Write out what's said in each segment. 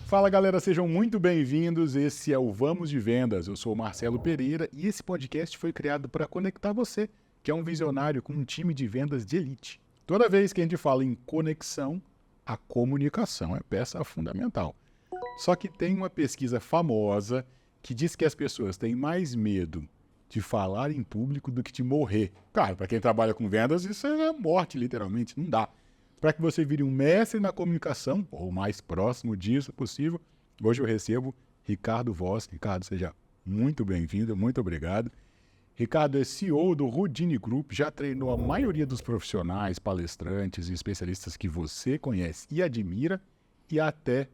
Fala galera, sejam muito bem-vindos. Esse é o Vamos de Vendas. Eu sou o Marcelo Pereira e esse podcast foi criado para conectar você, que é um visionário com um time de vendas de elite. Toda vez que a gente fala em conexão, a comunicação é peça fundamental. Só que tem uma pesquisa famosa que diz que as pessoas têm mais medo de falar em público do que de morrer. Cara, para quem trabalha com vendas, isso é morte, literalmente, não dá. Para que você vire um mestre na comunicação, ou o mais próximo disso possível, hoje eu recebo Ricardo Voss. Ricardo, seja muito bem-vindo, muito obrigado. Ricardo é CEO do Houdini Group, já treinou a maioria dos profissionais, palestrantes e especialistas que você conhece e admira, e até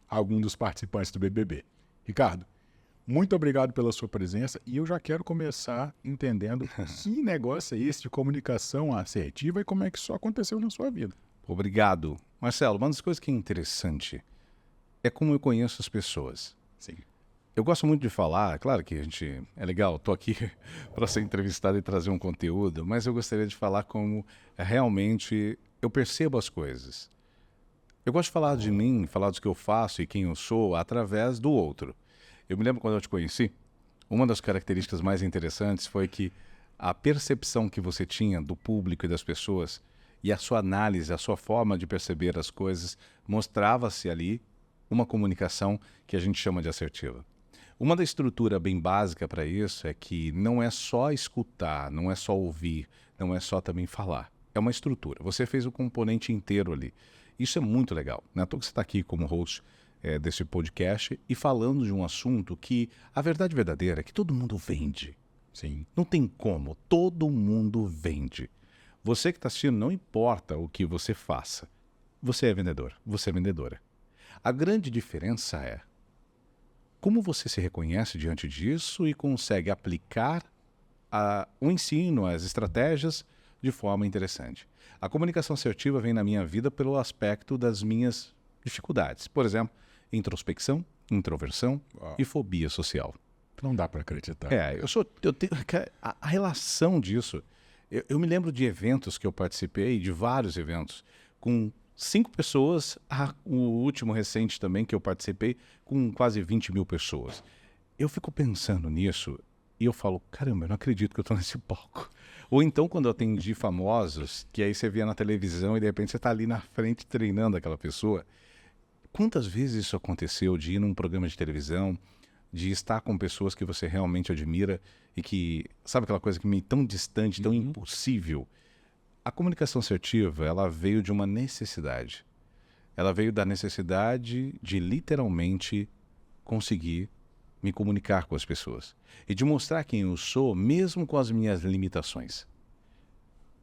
algum dos participantes do BBB. Ricardo, muito obrigado pela sua presença e eu já quero começar entendendo que negócio é esse de comunicação assertiva e como é que isso aconteceu na sua vida. Obrigado. Marcelo, uma das coisas que é interessante é como eu conheço as pessoas. Sim. Eu gosto muito de falar, claro que é legal, estou aqui para ser entrevistado e trazer um conteúdo, mas eu gostaria de falar como realmente eu percebo as coisas. Eu gosto de falar de mim, falar do que eu faço e quem eu sou através do outro. Eu me lembro quando eu te conheci, uma das características mais interessantes foi que a percepção que você tinha do público e das pessoas e a sua análise, a sua forma de perceber as coisas, mostrava-se ali uma comunicação que a gente chama de assertiva. Uma da estrutura bem básica para isso é que não é só escutar, não é só ouvir, não é só também falar. É uma estrutura. Você fez o componente inteiro ali. Isso é muito legal. Não é à toa que você está aqui como host desse podcast e falando de um assunto que a verdade verdadeira é que todo mundo vende. Sim. Não tem como. Todo mundo vende. Você que está assistindo, não importa o que você faça. Você é vendedor. Você é vendedora. A grande diferença é como você se reconhece diante disso e consegue aplicar o ensino, as estratégias de forma interessante. A comunicação assertiva vem na minha vida pelo aspecto das minhas dificuldades. Por exemplo, introspecção, introversão e fobia social. Não dá para acreditar. Eu tenho a relação disso. Eu me lembro de eventos que eu participei, de vários eventos, com 5 pessoas, o último recente também que eu participei, com quase 20 mil pessoas. Eu fico pensando nisso e eu falo, caramba, eu não acredito que eu estou nesse palco. Ou então quando eu atendi famosos, que aí você via na televisão e de repente você está ali na frente treinando aquela pessoa. Quantas vezes isso aconteceu de ir num programa de televisão, de estar com pessoas que você realmente admira e que, sabe aquela coisa que me tão distante, tão impossível? A comunicação assertiva, ela veio de uma necessidade. Ela veio da necessidade de literalmente conseguir me comunicar com as pessoas e de mostrar quem eu sou, mesmo com as minhas limitações.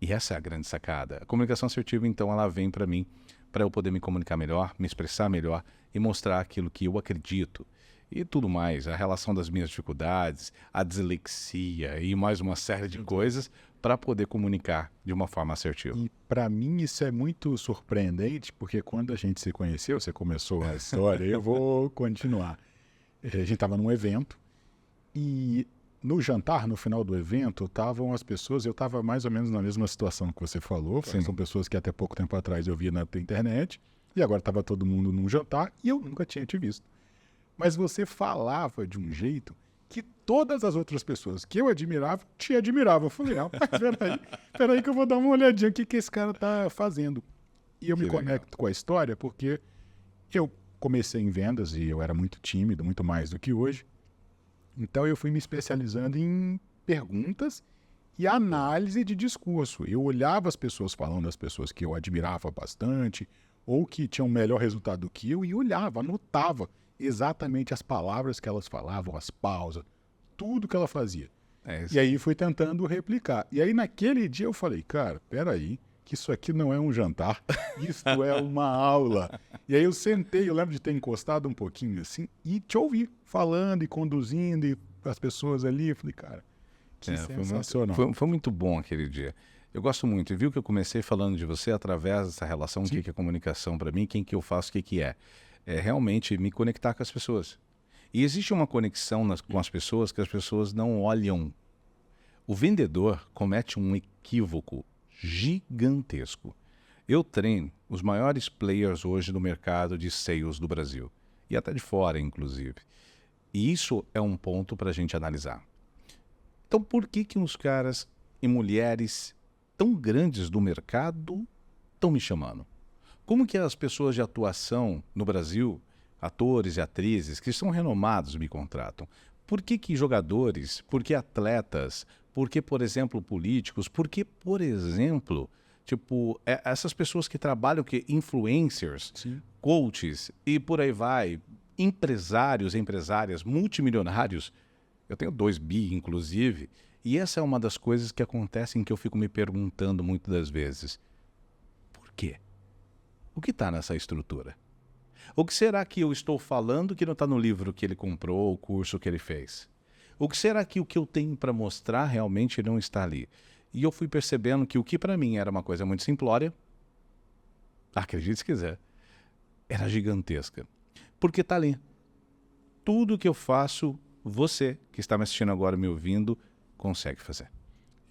E essa é a grande sacada. A comunicação assertiva, então, ela vem para mim, para eu poder me comunicar melhor, me expressar melhor e mostrar aquilo que eu acredito. E tudo mais, a relação das minhas dificuldades, a dislexia e mais uma série de coisas para poder comunicar de uma forma assertiva. E para mim isso é muito surpreendente, porque quando a gente se conheceu, você começou a história, eu vou continuar. A gente estava num evento e no jantar, no final do evento, estavam as pessoas, eu estava mais ou menos na mesma situação que você falou, são pessoas que até pouco tempo atrás eu via na internet, e agora estava todo mundo num jantar e eu nunca tinha te visto. Mas você falava de um jeito que todas as outras pessoas que eu admirava, te admiravam. Eu falei, peraí que eu vou dar uma olhadinha o que esse cara tá fazendo. E eu me conecto com a história porque eu comecei em vendas e eu era muito tímido, muito mais do que hoje. Então eu fui me especializando em perguntas e análise de discurso. Eu olhava as pessoas falando, as pessoas que eu admirava bastante ou que tinham melhor resultado do que eu e olhava, anotava exatamente as palavras que elas falavam, as pausas, tudo que ela fazia. E aí fui tentando replicar. E aí naquele dia eu falei, cara, peraí, que isso aqui não é um jantar, isso é uma aula. E aí eu sentei, eu lembro de ter encostado um pouquinho assim e te ouvir falando e conduzindo e as pessoas ali. Eu falei, cara, que sensacional. Foi muito bom aquele dia. Eu gosto muito. E viu que eu comecei falando de você através dessa relação, o que é comunicação para mim, quem que eu faço, o que é. É realmente me conectar com as pessoas. E existe uma conexão com as pessoas que as pessoas não olham. O vendedor comete um equívoco gigantesco. Eu treino os maiores players hoje no mercado de sales do Brasil. e até de fora, inclusive. E isso é um ponto para a gente analisar. Então, por que que uns caras e mulheres tão grandes do mercado estão me chamando? Como que as pessoas de atuação no Brasil, atores e atrizes que são renomados, me contratam? Por que que jogadores, por que atletas, por que, por exemplo, políticos, por que, por exemplo, tipo, essas pessoas que trabalham, que influencers, Sim. coaches e por aí vai, empresários, empresárias, multimilionários, eu tenho 2 bi, inclusive, e essa é uma das coisas que acontecem que eu fico me perguntando muitas das vezes. Por quê? O que está nessa estrutura? O que será que eu estou falando que não está no livro que ele comprou, o curso que ele fez? O que será que o que eu tenho para mostrar realmente não está ali? E eu fui percebendo que o que para mim era uma coisa muito simplória, acredite se quiser, era gigantesca. Porque está ali. Tudo que eu faço, você que está me assistindo agora, me ouvindo, consegue fazer.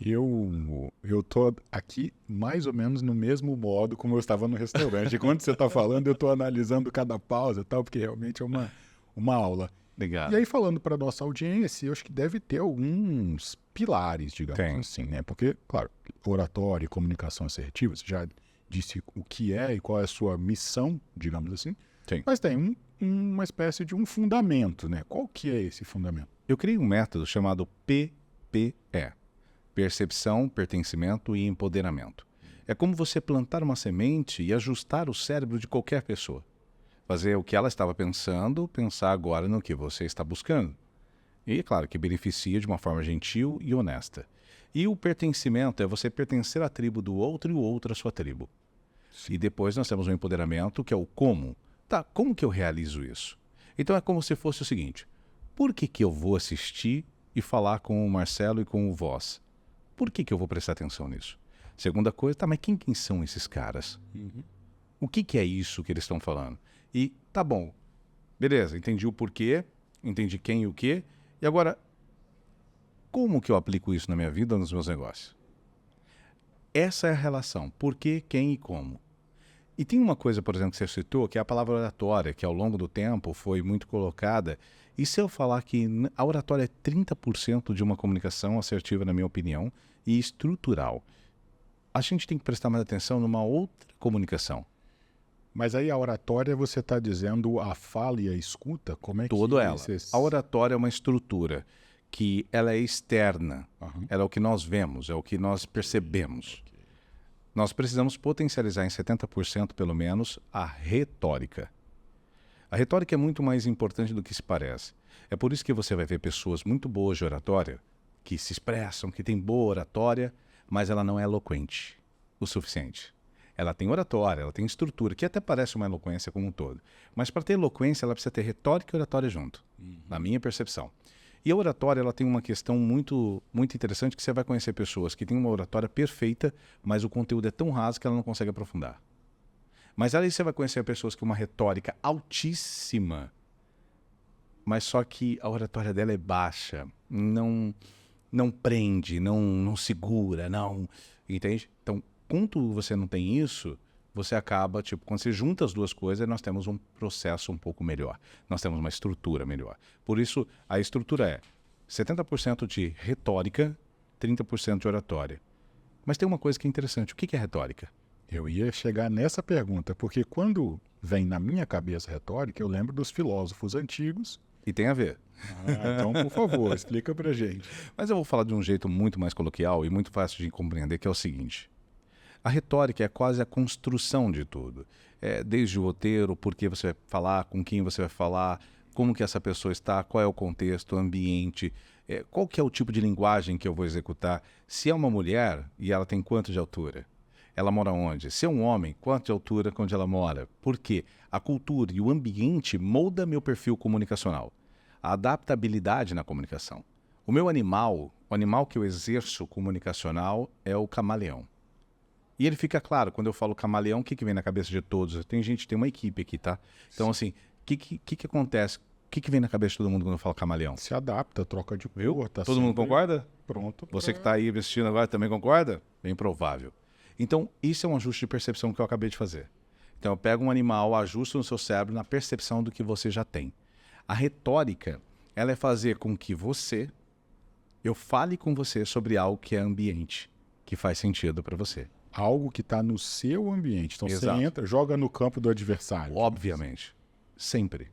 Eu tô aqui mais ou menos no mesmo modo como eu estava no restaurante. E quando você está falando, eu estou analisando cada pausa e tal, porque realmente é uma aula. Legal. E aí, falando para nossa audiência, eu acho que deve ter alguns pilares, digamos Tem. assim, né? Porque, claro, oratória e comunicação assertiva, você já disse o que é e qual é a sua missão, digamos assim. Sim. Mas tem uma espécie de um fundamento, né? Qual que é esse fundamento? Eu criei um método chamado PPE. Percepção, pertencimento e empoderamento. É como você plantar uma semente e ajustar o cérebro de qualquer pessoa. Fazer o que ela estava pensando, pensar agora no que você está buscando. E, claro, que beneficia de uma forma gentil e honesta. E o pertencimento é você pertencer à tribo do outro e o outro à sua tribo. E depois nós temos o empoderamento, que é o como. Tá, como que eu realizo isso? Então é como se fosse o seguinte: por que que eu vou assistir e falar com o Marcelo e com o Voz? Por que que eu vou prestar atenção nisso? Segunda coisa, tá, mas quem são esses caras? O que que é isso que eles estão falando? E, tá bom, beleza, entendi o porquê, entendi quem e o quê, e agora, como que eu aplico isso na minha vida ou nos meus negócios? Essa é a relação, por quê, quem e como. E tem uma coisa, por exemplo, que você citou, que é a palavra oratória, que ao longo do tempo foi muito colocada. E se eu falar que a oratória é 30% de uma comunicação assertiva, na minha opinião, e estrutural, a gente tem que prestar mais atenção numa outra comunicação. Mas aí a oratória, você está dizendo a fala e a escuta? Como é Toda que ela. esses... A oratória é uma estrutura que ela é externa. Aham. Ela é o que nós vemos, é o que nós percebemos. Nós precisamos potencializar em 70% pelo menos a retórica. A retórica é muito mais importante do que se parece. É por isso que você vai ver pessoas muito boas de oratória, que se expressam, que têm boa oratória, mas ela não é eloquente o suficiente. Ela tem oratória, ela tem estrutura, que até parece uma eloquência como um todo. Mas para ter eloquência, ela precisa ter retórica e oratória junto, na minha percepção. E a oratória, ela tem uma questão muito, muito interessante, que você vai conhecer pessoas que têm uma oratória perfeita, mas o conteúdo é tão raso que ela não consegue aprofundar. Mas aí você vai conhecer pessoas que têm uma retórica altíssima, mas só que a oratória dela é baixa, não prende, não segura, não... Entende? Então, quando você não tem isso, você acaba, tipo, quando você junta as duas coisas, nós temos um processo um pouco melhor. Nós temos uma estrutura melhor. Por isso, a estrutura é 70% de retórica, 30% de oratória. Mas tem uma coisa que é interessante. O que é retórica? Eu ia chegar nessa pergunta, porque quando vem na minha cabeça retórica, eu lembro dos filósofos antigos. E tem a ver. Então, por favor, explica pra gente. Mas eu vou falar de um jeito muito mais coloquial e muito fácil de compreender, que é o seguinte. A retórica é quase a construção de tudo. É desde o roteiro, por que você vai falar, com quem você vai falar, como que essa pessoa está, qual é o contexto, o ambiente, qual que é o tipo de linguagem que eu vou executar. Se é uma mulher, e ela tem quanto de altura? Ela mora onde? Se é um homem, quanto de altura onde ela mora? Por quê? A cultura e o ambiente molda meu perfil comunicacional. A adaptabilidade na comunicação. O meu animal, o animal que eu exerço comunicacional é o camaleão. E ele fica claro, quando eu falo camaleão, o que vem na cabeça de todos? Tem uma equipe aqui, tá? Então, assim, o que acontece? O que vem na cabeça de todo mundo quando eu falo camaleão? Se adapta, troca de Viu? cor. Tá Todo mundo sempre concorda? Pronto. Você que está aí assistindo agora também concorda? Bem provável. Então, isso é um ajuste de percepção que eu acabei de fazer. Então eu pego um animal, ajusto no seu cérebro na percepção do que você já tem. A retórica, ela é fazer com que eu fale com você sobre algo que é ambiente, que faz sentido para você. Algo que está no seu ambiente. Então Exato. você entra, joga no campo do adversário. Obviamente. Sempre.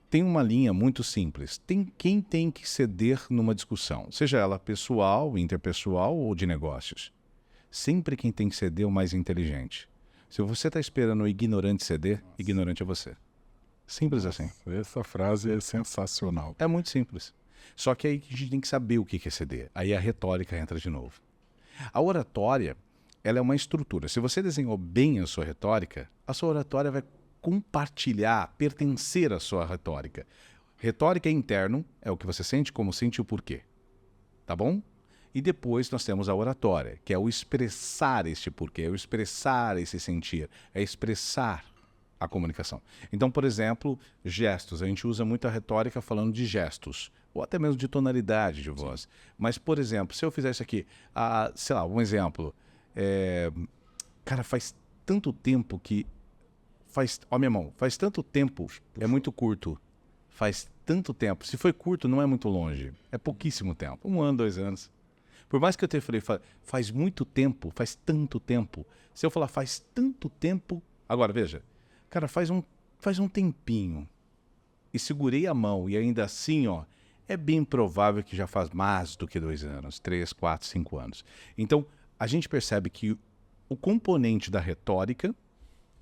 Tem uma linha muito simples. Quem tem que ceder numa discussão, seja ela pessoal, interpessoal ou de negócios. Sempre quem tem que ceder é o mais inteligente. Se você está esperando o ignorante ceder, ignorante é você. Simples assim. Essa frase é sensacional. É muito simples. Só que aí a gente tem que saber o que é ceder. Aí a retórica entra de novo. A oratória, ela é uma estrutura. Se você desenhou bem a sua oratória vai compartilhar, pertencer à sua retórica. Retórica é interno, é o que você sente, como sente e o porquê. Tá bom? E depois nós temos a oratória, que é o expressar este porquê, é o expressar esse sentir, é expressar a comunicação. Então, por exemplo, gestos. A gente usa muito a retórica falando de gestos, ou até mesmo de tonalidade de voz. Sim. Mas, por exemplo, se eu fizer isso aqui, sei lá, um exemplo. Cara, faz tanto tempo que... Ó, minha mão, faz tanto tempo, é muito curto. Faz tanto tempo. Se foi curto, não é muito longe. É pouquíssimo tempo. 1 ano, 2 anos. Por mais que eu tenha falei, faz muito tempo, faz tanto tempo. Se eu falar faz tanto tempo... Agora, veja. Cara, faz um tempinho. E segurei a mão e ainda assim, ó, é bem provável que já faz mais do que 2 anos. 3, 4, 5 anos. Então, a gente percebe que o componente da retórica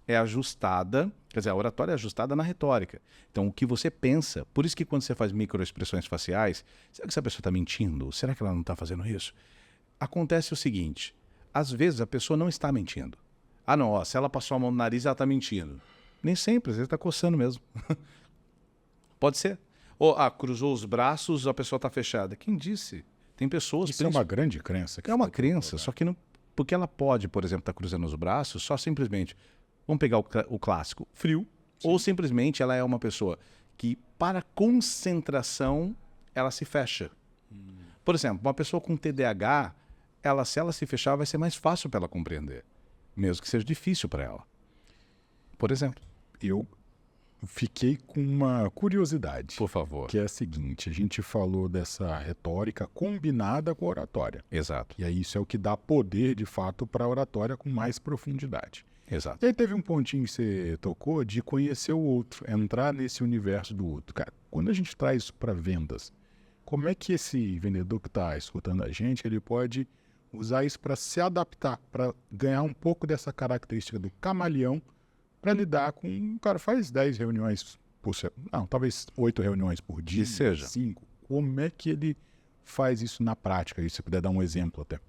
é ajustada, quer dizer, a oratória é ajustada na retórica. Então, o que você pensa, por isso que quando você faz microexpressões faciais, será que essa pessoa está mentindo? Será que ela não está fazendo isso? Acontece o seguinte, às vezes a pessoa não está mentindo. Ah, não, ó, se ela passou a mão no nariz, ela está mentindo. Nem sempre, às vezes está coçando mesmo. Pode ser. Ou, cruzou os braços, a pessoa está fechada. Quem disse? Tem pessoas... Isso é uma grande crença. É uma crença, só que não... Porque ela pode, por exemplo, estar cruzando os braços, só simplesmente... Vamos pegar o clássico, frio, sim. Ou simplesmente ela é uma pessoa que, para concentração, ela se fecha. Por exemplo, uma pessoa com TDAH, se ela se fechar, vai ser mais fácil para ela compreender, mesmo que seja difícil para ela. Por exemplo. Eu fiquei com uma curiosidade. Por favor. Que é a seguinte, a gente falou dessa retórica combinada com a oratória. Exato. E aí isso é o que dá poder, de fato, para a oratória com mais profundidade. Exato. E aí teve um pontinho que você tocou de conhecer o outro, entrar nesse universo do outro. Cara, quando a gente traz isso para vendas, como é que esse vendedor que está escutando a gente, ele pode usar isso para se adaptar, para ganhar um pouco dessa característica do camaleão, para lidar com... O cara faz 10 reuniões por semana, não, talvez 8 reuniões por dia, que seja 5. Como é que ele faz isso na prática? E se você puder dar um exemplo até.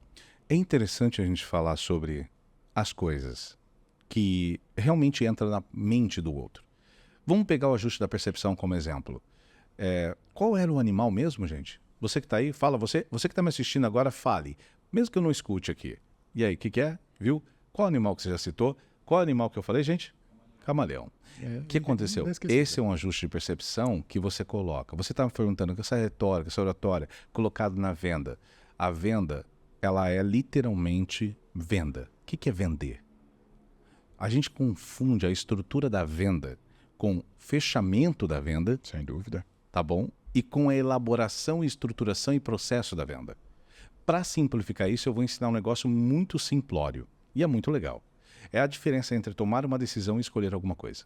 É interessante a gente falar sobre as coisas que realmente entra na mente do outro. Vamos pegar o ajuste da percepção como exemplo. Qual era o animal mesmo, gente? Você que está aí, fala. Você que está me assistindo agora, fale. Mesmo que eu não escute aqui. E aí, o que é? Viu? Qual animal que você já citou? Qual animal que eu falei, gente? Camaleão. O que aconteceu? Esse é um ajuste de percepção que você coloca. Você está me perguntando que essa retórica, essa oratória, colocado na venda. A venda, ela é literalmente venda. O que é vender? A gente confunde a estrutura da venda com fechamento da venda. Sem dúvida. Tá bom? E com a elaboração, estruturação e processo da venda. Para simplificar isso, eu vou ensinar um negócio muito simplório. E é muito legal. É a diferença entre tomar uma decisão e escolher alguma coisa.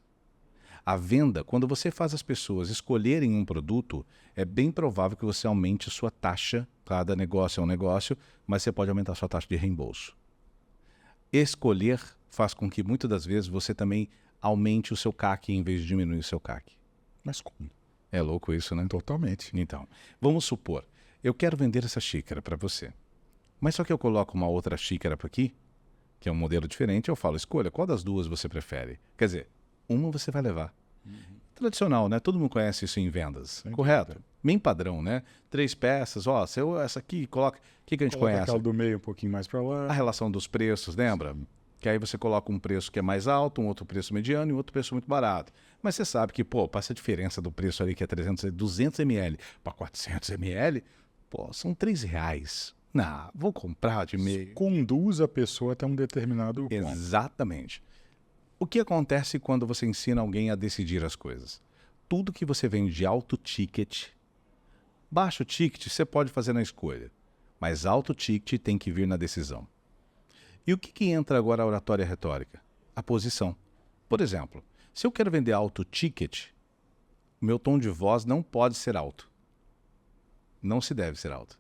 A venda, quando você faz as pessoas escolherem um produto, é bem provável que você aumente sua taxa. Cada negócio é um negócio, mas você pode aumentar sua taxa de reembolso. Escolher faz com que muitas das vezes você também aumente o seu CAC em vez de diminuir o seu CAC. Mas como? É louco isso, né? Totalmente. Então, vamos supor, eu quero vender essa xícara para você. Mas só que eu coloco uma outra xícara para aqui, que é um modelo diferente, eu falo, escolha, qual das duas você prefere? Quer dizer, uma você vai levar. Tradicional, né? Todo mundo conhece isso em vendas, correto? Bem padrão, né? 3 peças, ó, essa aqui, coloca... O que a gente conhece? Aquela do meio um pouquinho mais para lá. A relação dos preços, lembra? Que aí você coloca um preço que é mais alto, um outro preço mediano e outro preço muito barato. Mas você sabe que, passa a diferença do preço ali que é 200 ml para 400 ml, são R$3. Não, vou comprar de meio. Conduz a pessoa até um determinado ponto. Exatamente. O que acontece quando você ensina alguém a decidir as coisas? Tudo que você vende de alto ticket, baixo ticket você pode fazer na escolha, mas alto ticket tem que vir na decisão. E o que entra agora a oratória retórica? A posição. Por exemplo, se eu quero vender alto ticket, meu tom de voz não pode ser alto. Não se deve ser alto.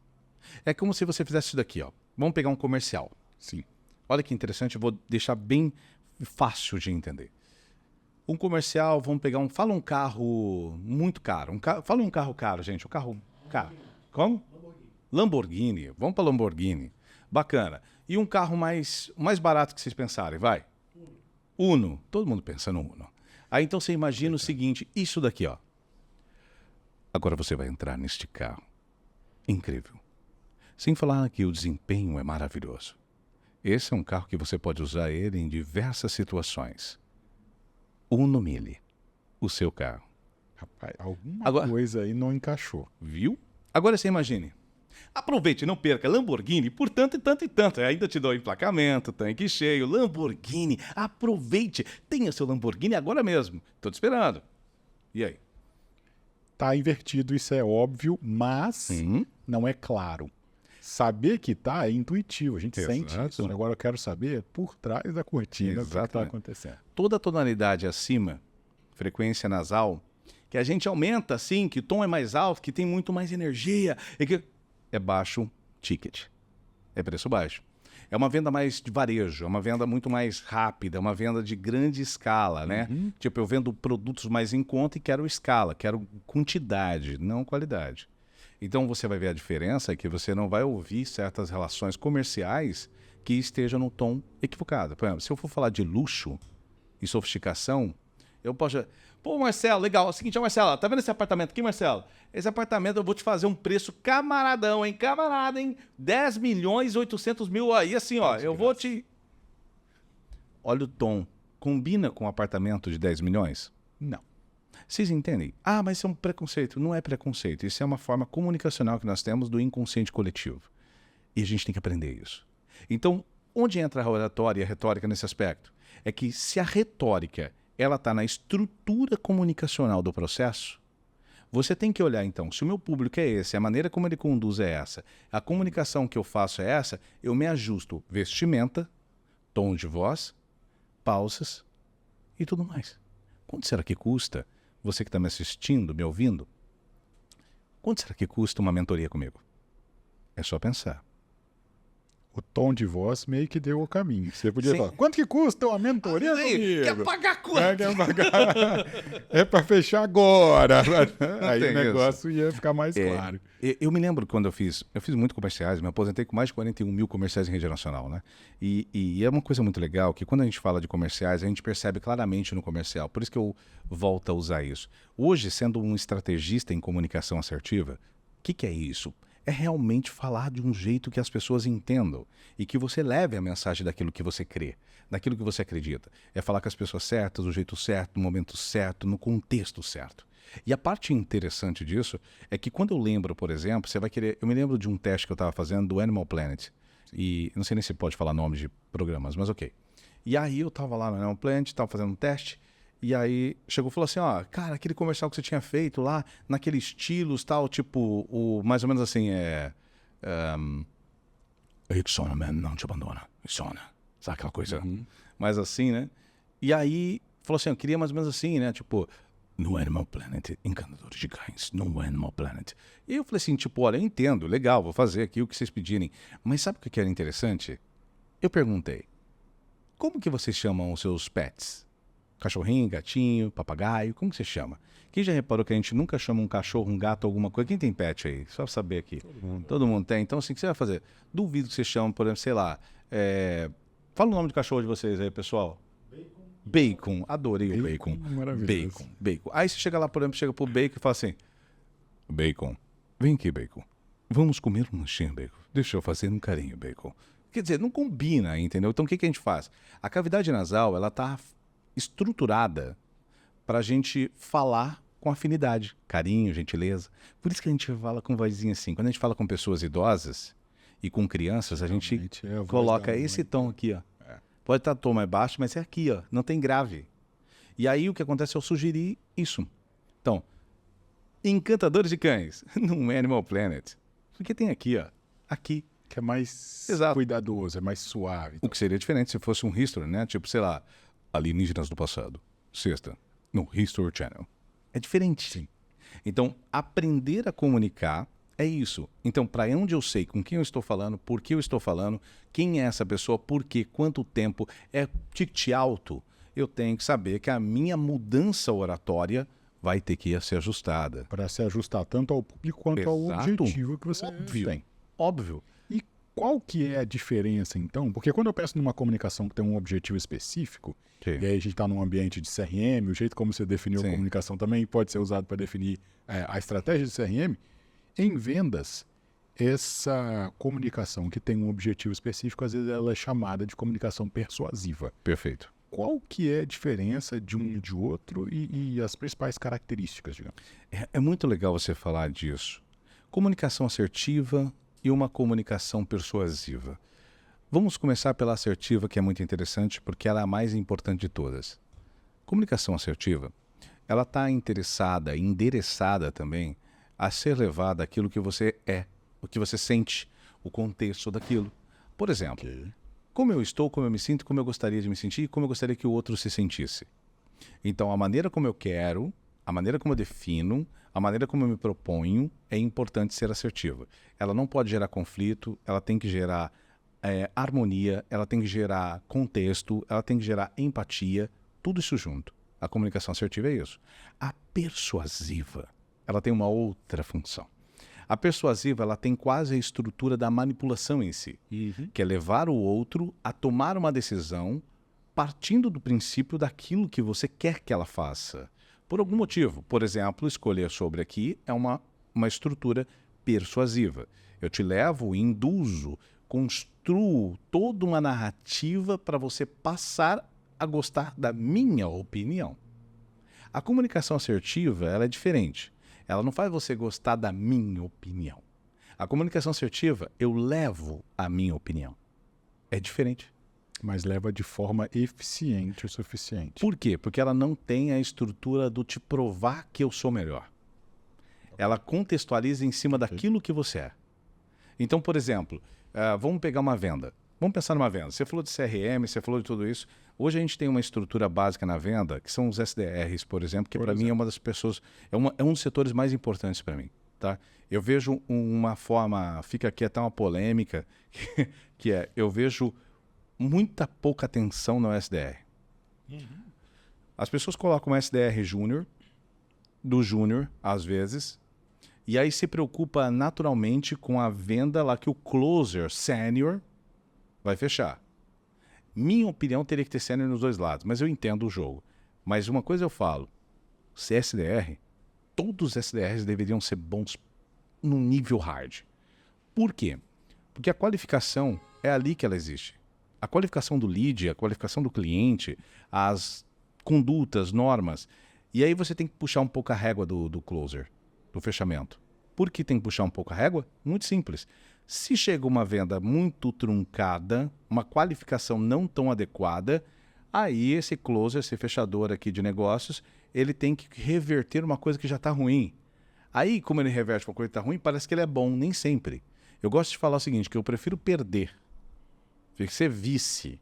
É como se você fizesse isso daqui, ó. Vamos pegar um comercial. Sim. Olha que interessante, eu vou deixar bem fácil de entender. Um comercial, vamos pegar fala um carro muito caro. Fala um carro caro, gente. Um carro caro. Como? Lamborghini. Vamos para Lamborghini. Bacana. E um carro mais barato que vocês pensarem, vai? Uno. Todo mundo pensa no Uno. Aí então você imagina o seguinte, isso daqui, ó. Agora você vai entrar neste carro. Incrível. Sem falar que o desempenho é maravilhoso. Esse é um carro que você pode usar ele em diversas situações. Uno Mille, o seu carro. Rapaz, alguma coisa aí não encaixou. Viu? Agora você imagine. Aproveite, não perca Lamborghini por tanto e tanto e tanto. Eu ainda te dou emplacamento, tanque cheio, Lamborghini. Aproveite, tenha seu Lamborghini agora mesmo. Estou te esperando. E aí? Tá invertido, isso é óbvio, mas não é claro. Saber que tá é intuitivo, a gente sente isso. Agora eu quero saber por trás da cortina o que está acontecendo. Toda tonalidade acima, frequência nasal, que a gente aumenta assim, que o tom é mais alto, que tem muito mais energia, é baixo ticket, é preço baixo. É uma venda mais de varejo, é uma venda muito mais rápida, é uma venda de grande escala, né? Tipo, eu vendo produtos mais em conta e quero escala, quero quantidade, não qualidade. Então você vai ver a diferença, é que você não vai ouvir certas relações comerciais que estejam no tom equivocado. Por exemplo, se eu for falar de luxo e sofisticação, eu posso... Pô, Marcelo, legal. É o seguinte, Marcelo, tá vendo esse apartamento aqui, Marcelo? Esse apartamento eu vou te fazer um preço camaradão, hein? Camarada, hein? 10 milhões e 800 mil aí, assim, ó. Eu vou te... Olha o tom. Combina com um apartamento de 10 milhões? Não. Vocês entendem? Ah, mas isso é um preconceito. Não é preconceito. Isso é uma forma comunicacional que nós temos do inconsciente coletivo. E a gente tem que aprender isso. Então, onde entra a oratória e a retórica nesse aspecto? É que se a retórica ela está na estrutura comunicacional do processo, você tem que olhar, então, se o meu público é esse, a maneira como ele conduz é essa, a comunicação que eu faço é essa, eu me ajusto vestimenta, tom de voz, pausas e tudo mais. Quanto será que custa, você que está me assistindo, me ouvindo, quanto será que custa uma mentoria comigo? É só pensar. O tom de voz meio que deu o caminho. Você podia falar, quanto que custa uma mentoria comigo? Quer pagar quanto? Quer pagar? É para fechar agora. Aí o negócio ia ficar mais claro. Eu me lembro quando eu fiz muito comerciais, me aposentei com mais de 41 mil comerciais em rede nacional, né? E é uma coisa muito legal que quando a gente fala de comerciais, a gente percebe claramente no comercial. Por isso que eu volto a usar isso. Hoje, sendo um estrategista em comunicação assertiva, o que é isso? É realmente falar de um jeito que as pessoas entendam e que você leve a mensagem daquilo que você crê, daquilo que você acredita. É falar com as pessoas certas, do jeito certo, no momento certo, no contexto certo. E a parte interessante disso é que quando eu lembro, por exemplo, você vai querer... Eu me lembro de um teste que eu estava fazendo do Animal Planet. E não sei nem se pode falar nome de programas, mas ok. E aí eu estava lá no Animal Planet, estava fazendo um teste. E aí chegou e falou assim, ó, cara, aquele comercial que você tinha feito lá, naquele estilo, tal, tipo, mais ou menos assim, Rexona, man, não te abandona, Rexona. Sabe aquela coisa mais assim, né? E aí falou assim, eu queria mais ou menos assim, né? Tipo, no Animal Planet, encantadores de cães, no Animal Planet. E eu falei assim, tipo, olha, eu entendo, legal, vou fazer aqui o que vocês pedirem. Mas sabe o que era interessante? Eu perguntei, como que vocês chamam os seus pets? Cachorrinho, gatinho, papagaio, como que você chama? Quem já reparou que a gente nunca chama um cachorro, um gato, alguma coisa? Quem tem pet aí? Só pra saber aqui. Todo mundo tem. Então, assim, o que você vai fazer? Duvido que você chame, por exemplo, sei lá... Fala o nome de cachorro de vocês aí, pessoal. Bacon. Adorei o bacon. Maravilhoso. Bacon. Aí você chega lá, por exemplo, chega pro Bacon e fala assim... Bacon, vem aqui, Bacon. Vamos comer um lanchinho, Bacon. Deixa eu fazer um carinho, Bacon. Quer dizer, não combina, entendeu? Então, o que a gente faz? A cavidade nasal, ela tá estruturada para a gente falar com afinidade, carinho, gentileza. Por isso que a gente fala com vozinha assim. Quando a gente fala com pessoas idosas e com crianças, a gente coloca esse tom aqui, ó. Pode estar tom mais baixo, mas é aqui, ó, não tem grave. E aí o que acontece é eu sugerir isso. Então, Encantadores de Cães, no Animal Planet. Porque tem aqui, ó, aqui. Que é mais Exato. cuidadoso, é mais suave. O que seria diferente se fosse um History, né? Tipo, sei lá, Alienígenas do Passado, sexta, no History Channel. É diferente. Sim. Então, aprender a comunicar é isso. Então, para onde eu sei com quem eu estou falando, por que eu estou falando, quem é essa pessoa, por quê, quanto tempo, é ticket alto, eu tenho que saber que a minha mudança oratória vai ter que ser ajustada. Para se ajustar tanto ao público quanto ao Exato. objetivo que você Óbvio. tem. Óbvio. E qual que é a diferença, então? Porque quando eu penso numa comunicação que tem um objetivo específico, Sim. e aí a gente está num ambiente de CRM, o jeito como você definiu Sim. a comunicação também pode ser usado para definir a estratégia de CRM. Em vendas, essa comunicação que tem um objetivo específico, às vezes ela é chamada de comunicação persuasiva. Perfeito. Qual que é a diferença de um e de outro e as principais características, digamos? É muito legal você falar disso. Comunicação assertiva e uma comunicação persuasiva. Vamos começar pela assertiva, que é muito interessante, porque ela é a mais importante de todas. Comunicação assertiva, ela está interessada, endereçada também a ser levada aquilo que você é, o que você sente, o contexto daquilo. Por exemplo, como eu estou, como eu me sinto, como eu gostaria de me sentir, como eu gostaria que o outro se sentisse. Então, a maneira como eu quero, a maneira como eu defino, a maneira como eu me proponho, é importante ser assertiva. Ela não pode gerar conflito, ela tem que gerar harmonia, ela tem que gerar contexto, ela tem que gerar empatia, tudo isso junto. A comunicação assertiva é isso. A persuasiva, ela tem uma outra função. A persuasiva, ela tem quase a estrutura da manipulação em si, que é levar o outro a tomar uma decisão partindo do princípio daquilo que você quer que ela faça. Por algum motivo. Por exemplo, escolher sobre aqui é uma estrutura persuasiva. Eu te levo, induzo, construo toda uma narrativa para você passar a gostar da minha opinião. A comunicação assertiva, ela é diferente. Ela não faz você gostar da minha opinião. A comunicação assertiva, eu levo a minha opinião. É diferente. Mas leva de forma eficiente o suficiente. Por quê? Porque ela não tem a estrutura do te provar que eu sou melhor. Ela contextualiza em cima daquilo que você é. Então, por exemplo, vamos pegar uma venda. Vamos pensar numa venda. Você falou de CRM, você falou de tudo isso. Hoje a gente tem uma estrutura básica na venda, que são os SDRs, por exemplo, que para mim é uma das pessoas, é um dos setores mais importantes para mim. Tá? Eu vejo uma forma, fica aqui até uma polêmica, que é, eu vejo muita pouca atenção no SDR. As pessoas colocam um SDR júnior, do júnior, às vezes, e aí se preocupa naturalmente com a venda lá que o closer sênior vai fechar. Minha opinião teria que ter sênior nos dois lados, mas eu entendo o jogo. Mas uma coisa eu falo, se SDR, todos os SDRs deveriam ser bons no nível hard. Por quê? Porque a qualificação é ali que ela existe. A qualificação do lead, a qualificação do cliente, as condutas, normas. E aí você tem que puxar um pouco a régua do closer, do fechamento. Por que tem que puxar um pouco a régua? Muito simples. Se chega uma venda muito truncada, uma qualificação não tão adequada, aí esse closer, esse fechador aqui de negócios, ele tem que reverter uma coisa que já está ruim. Aí, como ele reverte uma coisa que está ruim, parece que ele é bom, nem sempre. Eu gosto de falar o seguinte, que eu prefiro perder, ser vice,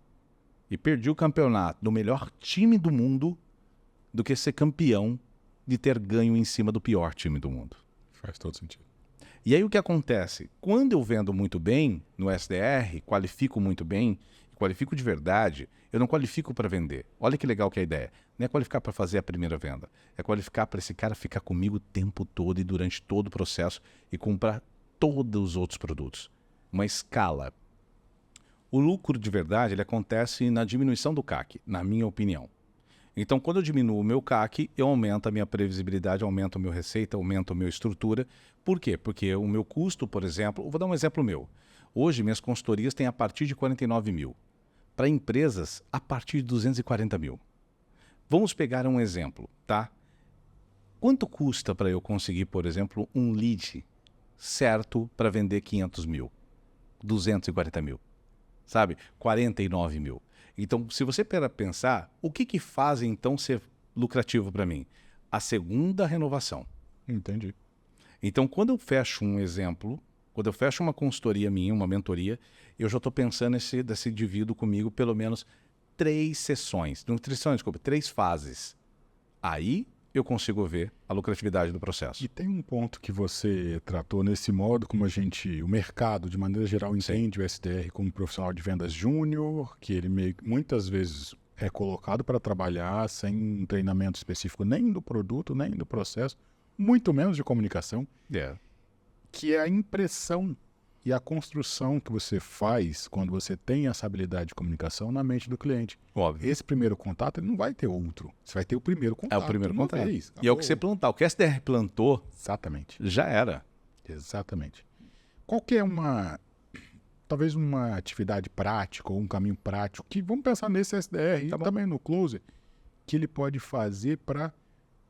e perdi o campeonato do melhor time do mundo, do que ser campeão de ter ganho em cima do pior time do mundo. Faz todo sentido. E aí o que acontece? Quando eu vendo muito bem no SDR, qualifico muito bem, qualifico de verdade, eu não qualifico para vender. Olha que legal que é a ideia. Não é qualificar para fazer a primeira venda. É qualificar para esse cara ficar comigo o tempo todo e durante todo o processo e comprar todos os outros produtos. Uma escala. O lucro de verdade ele acontece na diminuição do CAC, na minha opinião. Então, quando eu diminuo o meu CAC, eu aumento a minha previsibilidade, aumento a minha receita, aumento a minha estrutura. Por quê? Porque o meu custo, por exemplo, vou dar um exemplo meu. Hoje, minhas consultorias têm a partir de 49 mil. Para empresas, a partir de 240 mil. Vamos pegar um exemplo, tá? Quanto custa para eu conseguir, por exemplo, um lead certo para vender 500 mil? 240 mil. Sabe? 49 mil. Então, se você pensar, o que faz então ser lucrativo para mim? A segunda renovação. Entendi. Então, quando eu fecho um exemplo, quando eu fecho uma consultoria minha, uma mentoria, eu já estou pensando desse indivíduo comigo pelo menos 3 sessões, desculpa, 3 fases. Aí eu consigo ver a lucratividade do processo. E tem um ponto que você tratou nesse modo como o mercado, de maneira geral, entende o SDR como profissional de vendas júnior, que ele muitas vezes é colocado para trabalhar sem um treinamento específico nem do produto, nem do processo, muito menos de comunicação, que é a impressão e a construção que você faz quando você tem essa habilidade de comunicação na mente do cliente. Óbvio. Esse primeiro contato, ele não vai ter outro. Você vai ter o primeiro contato. É o primeiro contato. Vez. E é o que você plantar. O que o SDR plantou, exatamente. Já era. Exatamente. Qual que é talvez uma atividade prática ou um caminho prático que, vamos pensar nesse SDR e também no Closer, que ele pode fazer para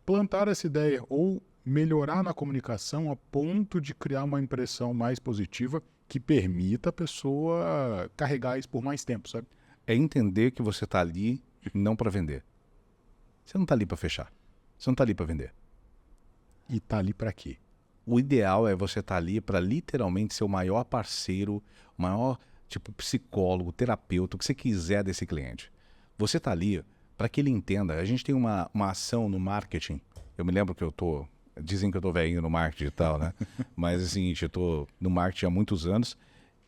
plantar essa ideia ou melhorar na comunicação a ponto de criar uma impressão mais positiva que permita a pessoa carregar isso por mais tempo, sabe? É entender que você está ali não para vender. Você não está ali para fechar. Você não está ali para vender. E está ali para quê? O ideal é você estar ali para literalmente ser o maior parceiro, o maior psicólogo, terapeuta, o que você quiser desse cliente. Você está ali para que ele entenda. A gente tem uma ação no marketing. Eu me lembro que dizem que eu estou velhinho no marketing e tal, né? Mas é o seguinte, eu estou no marketing há muitos anos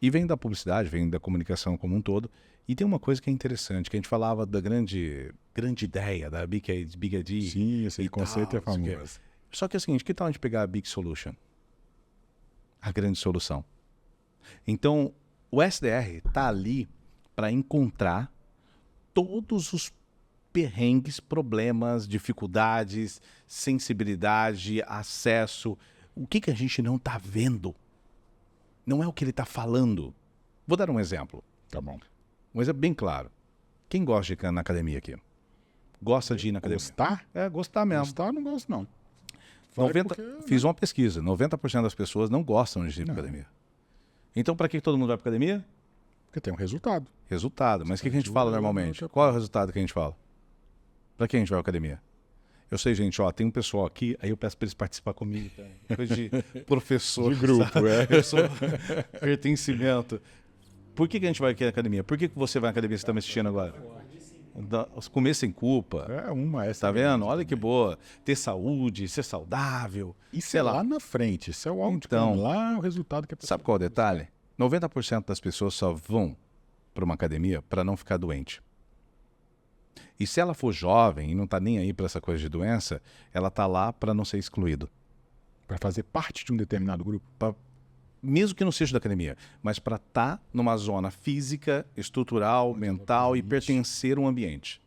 e venho da publicidade, venho da comunicação como um todo. E tem uma coisa que é interessante, que a gente falava da grande ideia da Big ID. Sim, esse conceito é famoso. Só que é o seguinte, que tal a gente pegar a Big Solution? A grande solução. Então, o SDR está ali para encontrar todos os perrengues, problemas, dificuldades, sensibilidade, acesso. O que a gente não está vendo? Não é o que ele está falando. Vou dar um exemplo. Tá bom. Um exemplo bem claro. Quem gosta de ir na academia aqui? Gosta de ir na academia? Gostar? Gostar mesmo. Gostar, não gosto não. Fiz uma pesquisa. 90% das pessoas não gostam de ir para academia. Então, para que todo mundo vai para academia? Porque tem um resultado. Resultado. Mas o que a gente fala normalmente? Qual é o resultado que a gente fala? Para que a gente vai à academia? Eu sei, gente, tem um pessoal aqui, aí eu peço para eles participar comigo. Tá? Coisa de professor. De grupo, Eu sou pertencimento. Por que a gente vai aqui na academia? Por que você vai à academia se está me assistindo agora? Comer sem culpa. Essa. Tá vendo? Olha que boa. Ter saúde, ser saudável. E sei lá na frente. Isso é o então, lá o resultado que a pessoa... Sabe qual é o detalhe? 90% das pessoas só vão para uma academia para não ficar doente. E se ela for jovem e não está nem aí para essa coisa de doença, ela está lá para não ser excluído. Para fazer parte de um determinado grupo. Mesmo que não seja da academia, mas para estar numa zona física, estrutural, mental e pertencer a um ambiente.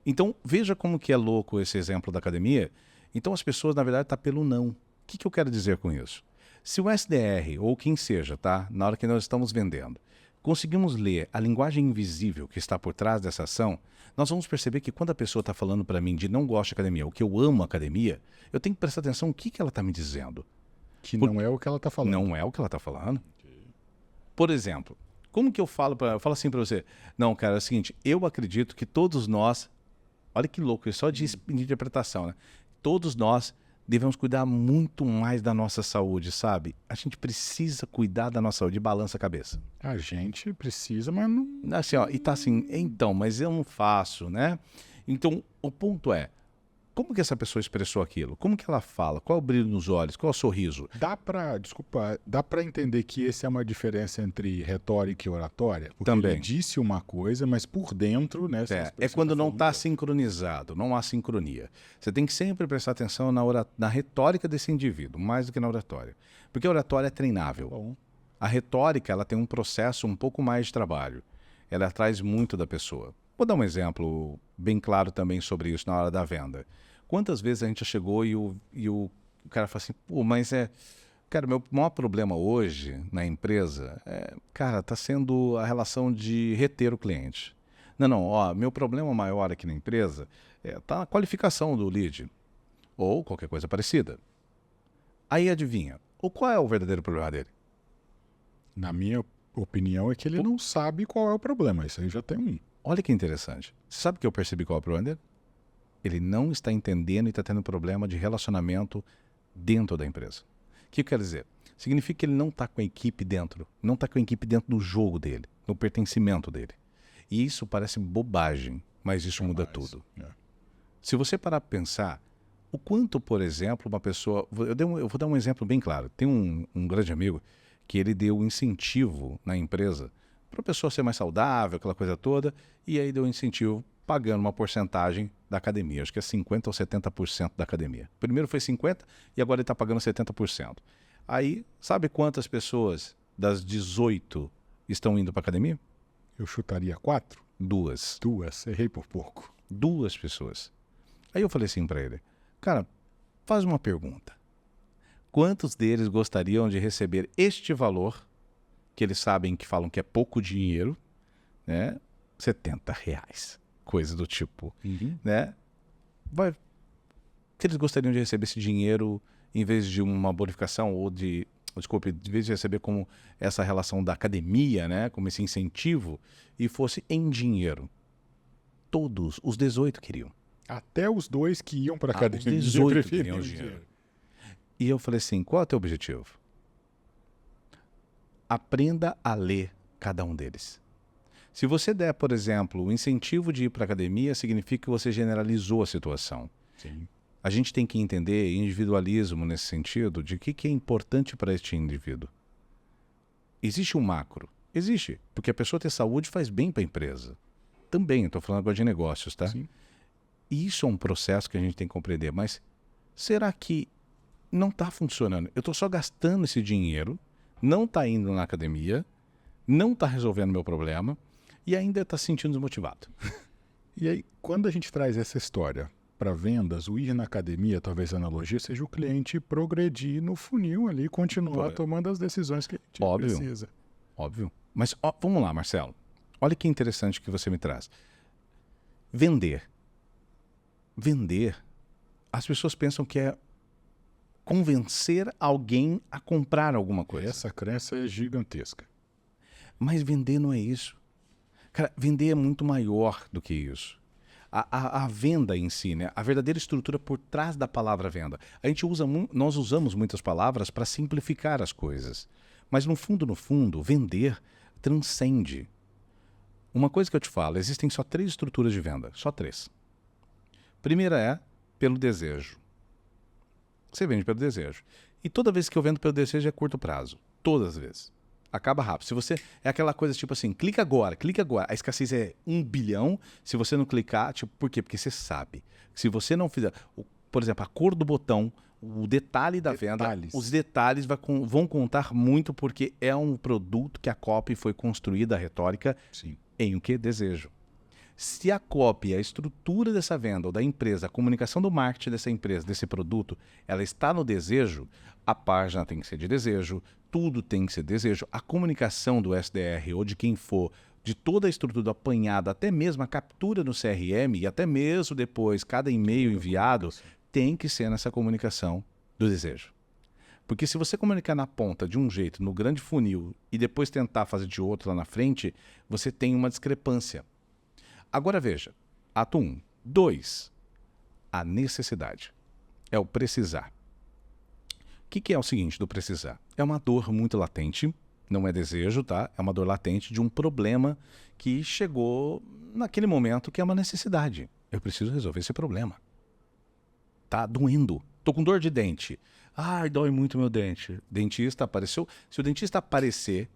Então, veja como que é louco esse exemplo da academia. Então, as pessoas, na verdade, estão pelo não. O que eu quero dizer com isso? Se o SDR, ou quem seja, tá, na hora que nós estamos vendendo, conseguimos ler a linguagem invisível que está por trás dessa ação, nós vamos perceber que quando a pessoa está falando para mim de não gosto de academia, ou que eu amo academia, eu tenho que prestar atenção no que ela está me dizendo. Não é o que ela está falando. Não é o que ela está falando. Por exemplo, como que eu falo assim para você? Não, cara, é o seguinte, eu acredito que todos nós, olha que louco, isso só de interpretação, né? Todos nós devemos cuidar muito mais da nossa saúde, sabe? A gente precisa cuidar da nossa saúde, balança a cabeça. A gente precisa, mas não... Assim, e tá assim, então, mas eu não faço, né? Então, o ponto é, como que essa pessoa expressou aquilo? Como que ela fala? Qual é o brilho nos olhos? Qual é o sorriso? Dá para entender que essa é uma diferença entre retórica e oratória? Porque também. Ele disse uma coisa, mas por dentro, né? É quando não está sincronizado, não há sincronia. Você tem que sempre prestar atenção na retórica desse indivíduo, mais do que na oratória. Porque a oratória é treinável. Bom. A retórica, ela tem um processo um pouco mais de trabalho. Ela traz muito da pessoa. Vou dar um exemplo bem claro também sobre isso na hora da venda. Quantas vezes a gente já chegou e o cara fala assim, pô, mas cara, meu maior problema hoje na empresa tá sendo a relação de reter o cliente. Não, meu problema maior aqui na empresa tá na qualificação do lead, ou qualquer coisa parecida. Aí adivinha, qual é o verdadeiro problema dele? Na minha opinião é que ele não sabe qual é o problema, isso aí já tem um. olha que interessante. Você sabe que eu percebi qual é o problema dele? Ele não está entendendo e está tendo problema de relacionamento dentro da empresa. O que quer dizer? Significa que ele não está com a equipe dentro, não está com a equipe dentro do jogo dele, no pertencimento dele. E isso parece bobagem, mas isso muda tudo. Se você parar para pensar, o quanto, por exemplo, uma pessoa... Eu vou dar um exemplo bem claro. Tem um grande amigo que ele deu incentivo na empresa para a pessoa ser mais saudável, aquela coisa toda, e aí deu incentivo pagando uma porcentagem da academia. Acho que é 50% ou 70% da academia. Primeiro foi 50% e agora ele está pagando 70%. Aí, sabe quantas pessoas das 18 estão indo para a academia? Eu chutaria 4? 2. 2, errei por pouco. 2 pessoas. Aí eu falei assim para ele, cara, faz uma pergunta. Quantos deles gostariam de receber este valor, que eles sabem que falam que é pouco dinheiro, né? R$70, coisa do tipo, né? Que eles gostariam de receber esse dinheiro em vez de uma bonificação ou desculpe, em vez de receber como essa relação da academia, né? Como esse incentivo, e fosse em dinheiro. Todos, os 18 queriam. Até os 2 que iam para a academia os 18 queriam dinheiro. E eu falei assim, qual é o teu objetivo? Aprenda a ler cada um deles. Se você der, por exemplo, o incentivo de ir para a academia, significa que você generalizou a situação. Sim. A gente tem que entender individualismo nesse sentido, de o que é importante para este indivíduo. Existe um macro? Existe, porque a pessoa ter saúde faz bem para a empresa. Também, estou falando agora de negócios, tá? Sim. E isso é um processo que a gente tem que compreender, mas será que não está funcionando? Eu estou só gastando esse dinheiro, não está indo na academia, não está resolvendo meu problema e ainda está se sentindo desmotivado. E aí, quando a gente traz essa história para vendas, o ir na academia, talvez a analogia seja o cliente progredir no funil ali, continuar tomando as decisões que a gente precisa. Óbvio. Mas vamos lá, Marcelo. Olha que interessante que você me traz. Vender. As pessoas pensam que é convencer alguém a comprar alguma coisa. Essa crença é gigantesca. Mas vender não é isso. Cara, vender é muito maior do que isso. A venda em si, né? A verdadeira estrutura por trás da palavra venda. Nós usamos muitas palavras para simplificar as coisas. Mas no fundo, vender transcende. Uma coisa que eu te falo, existem só 3 estruturas de venda. Só 3. Primeira é pelo desejo. Você vende pelo desejo. E toda vez que eu vendo pelo desejo é curto prazo. Todas as vezes. Acaba rápido. Se você... É aquela coisa tipo assim, clica agora. A escassez é 1 bilhão. Se você não clicar, tipo, por quê? Porque você sabe. Se você não fizer... Por exemplo, a cor do botão, o detalhe da venda, os detalhes vão contar muito porque é um produto que a copy foi construída, a retórica, Sim. Em o que? Desejo. Se a copy, a estrutura dessa venda ou da empresa, a comunicação do marketing dessa empresa, desse produto, ela está no desejo, a página tem que ser de desejo, tudo tem que ser desejo, a comunicação do SDR ou de quem for, de toda a estrutura apanhada, até mesmo a captura no CRM e até mesmo depois, cada e-mail enviado, tem que ser nessa comunicação do desejo. Porque se você comunicar na ponta de um jeito, no grande funil, e depois tentar fazer de outro lá na frente, você tem uma discrepância. Agora veja, ato 1. 2. A necessidade. É o precisar. O que é o seguinte do precisar? É uma dor muito latente, não é desejo, tá? É uma dor latente de um problema que chegou naquele momento que é uma necessidade. Eu preciso resolver esse problema. Tá doendo. Tô com dor de dente. Ai, dói muito meu dente. Dentista apareceu. Se o dentista aparecer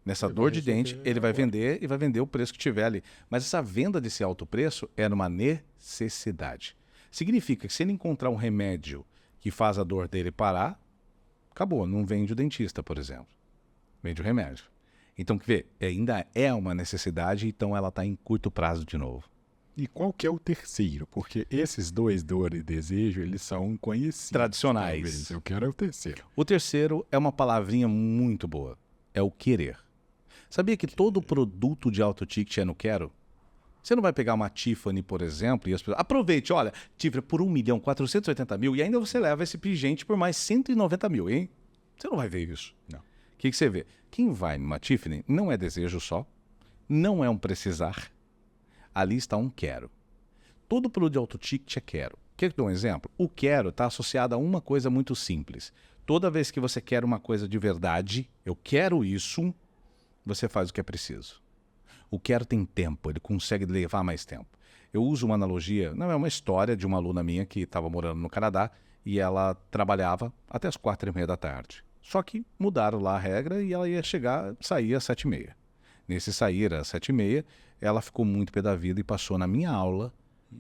nessa dor de dente, ele vai vender e vai vender o preço que tiver ali. Mas essa venda desse alto preço é numa necessidade. Significa que se ele encontrar um remédio que faz a dor dele parar, acabou. Não vende o dentista, por exemplo. Vende o remédio. Então, quer ver? Ainda é uma necessidade, então ela está em curto prazo de novo. E qual que é o terceiro? Porque esses 2, dor e desejo, eles são conhecidos. Tradicionais. Talvez. Eu quero o terceiro. O terceiro é uma palavrinha muito boa. É o querer. Sabia que todo produto de alto ticket é no quero? Você não vai pegar uma Tiffany, por exemplo, e as pessoas... Aproveite, olha, Tiffany por 1.480.000 e ainda você leva esse pingente por mais 190 mil, hein? Você não vai ver isso. Não. O que você vê? Quem vai numa Tiffany não é desejo só, não é um precisar. Ali está um quero. Todo produto de alto ticket é quero. Quer que eu dê um exemplo? O quero está associado a uma coisa muito simples. Toda vez que você quer uma coisa de verdade, eu quero isso, você faz o que é preciso. O quero tem tempo, ele consegue levar mais tempo. Eu uso uma analogia, não é uma história de uma aluna minha que estava morando no Canadá e ela trabalhava até as 4h30 da tarde. Só que mudaram lá a regra e ela ia sair às 7h30. Nesse sair às 7h30, ela ficou muito pé da vida e passou na minha aula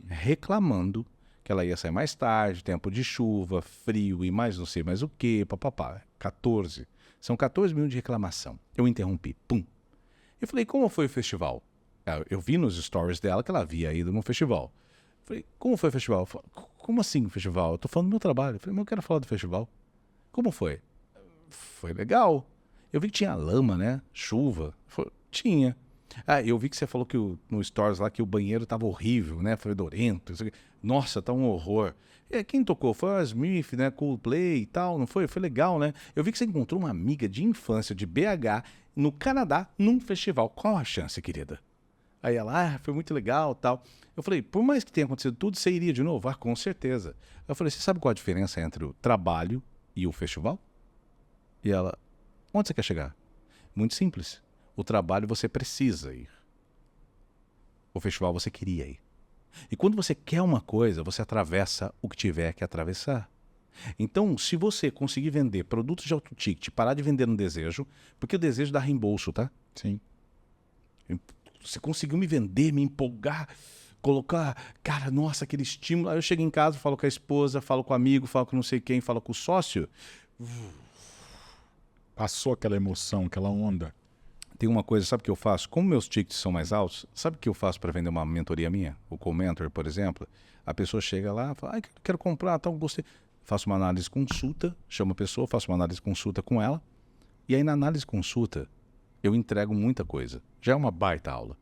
reclamando que ela ia sair mais tarde, tempo de chuva, frio e mais não sei mais o que, papapá. 14. São 14 minutos de reclamação. Eu interrompi. Pum. Eu falei, como foi o festival? Eu vi nos stories dela que ela havia ido no festival. Eu falei, como foi o festival? Eu falei, como assim o festival? Eu tô falando do meu trabalho. Eu falei, mas eu quero falar do festival. Como foi? Foi legal. Eu vi que tinha lama, né? Chuva. Tinha. Eu vi que você falou que no stories lá que o banheiro tava horrível, né? Fedorento. Nossa, tá um horror. Quem tocou? Foi a Smith, né? Coldplay e tal, não foi? Foi legal, né? Eu vi que você encontrou uma amiga de infância de BH no Canadá, num festival. Qual a chance, querida? Aí ela, foi muito legal tal. Eu falei, por mais que tenha acontecido tudo, você iria de novo? Com certeza. Eu falei, você sabe qual a diferença entre o trabalho e o festival? E ela, onde você quer chegar? Muito simples. O trabalho você precisa ir. O festival você queria ir. E quando você quer uma coisa, você atravessa o que tiver que atravessar. Então, se você conseguir vender produtos de alto ticket, parar de vender no desejo, porque o desejo dá reembolso, tá? Sim. Você conseguiu me vender, me empolgar, colocar, cara, nossa, aquele estímulo. Aí eu chego em casa, falo com a esposa, falo com o amigo, falo com não sei quem, falo com o sócio. Passou aquela emoção, aquela onda. Tem uma coisa, sabe o que eu faço? Como meus tickets são mais altos, sabe o que eu faço para vender uma mentoria minha? O Comentor, por exemplo. A pessoa chega lá, fala, quero comprar, tal, gostei. Faço uma análise consulta, chamo a pessoa, faço uma análise consulta com ela. E aí na análise consulta, eu entrego muita coisa. Já é uma baita aula.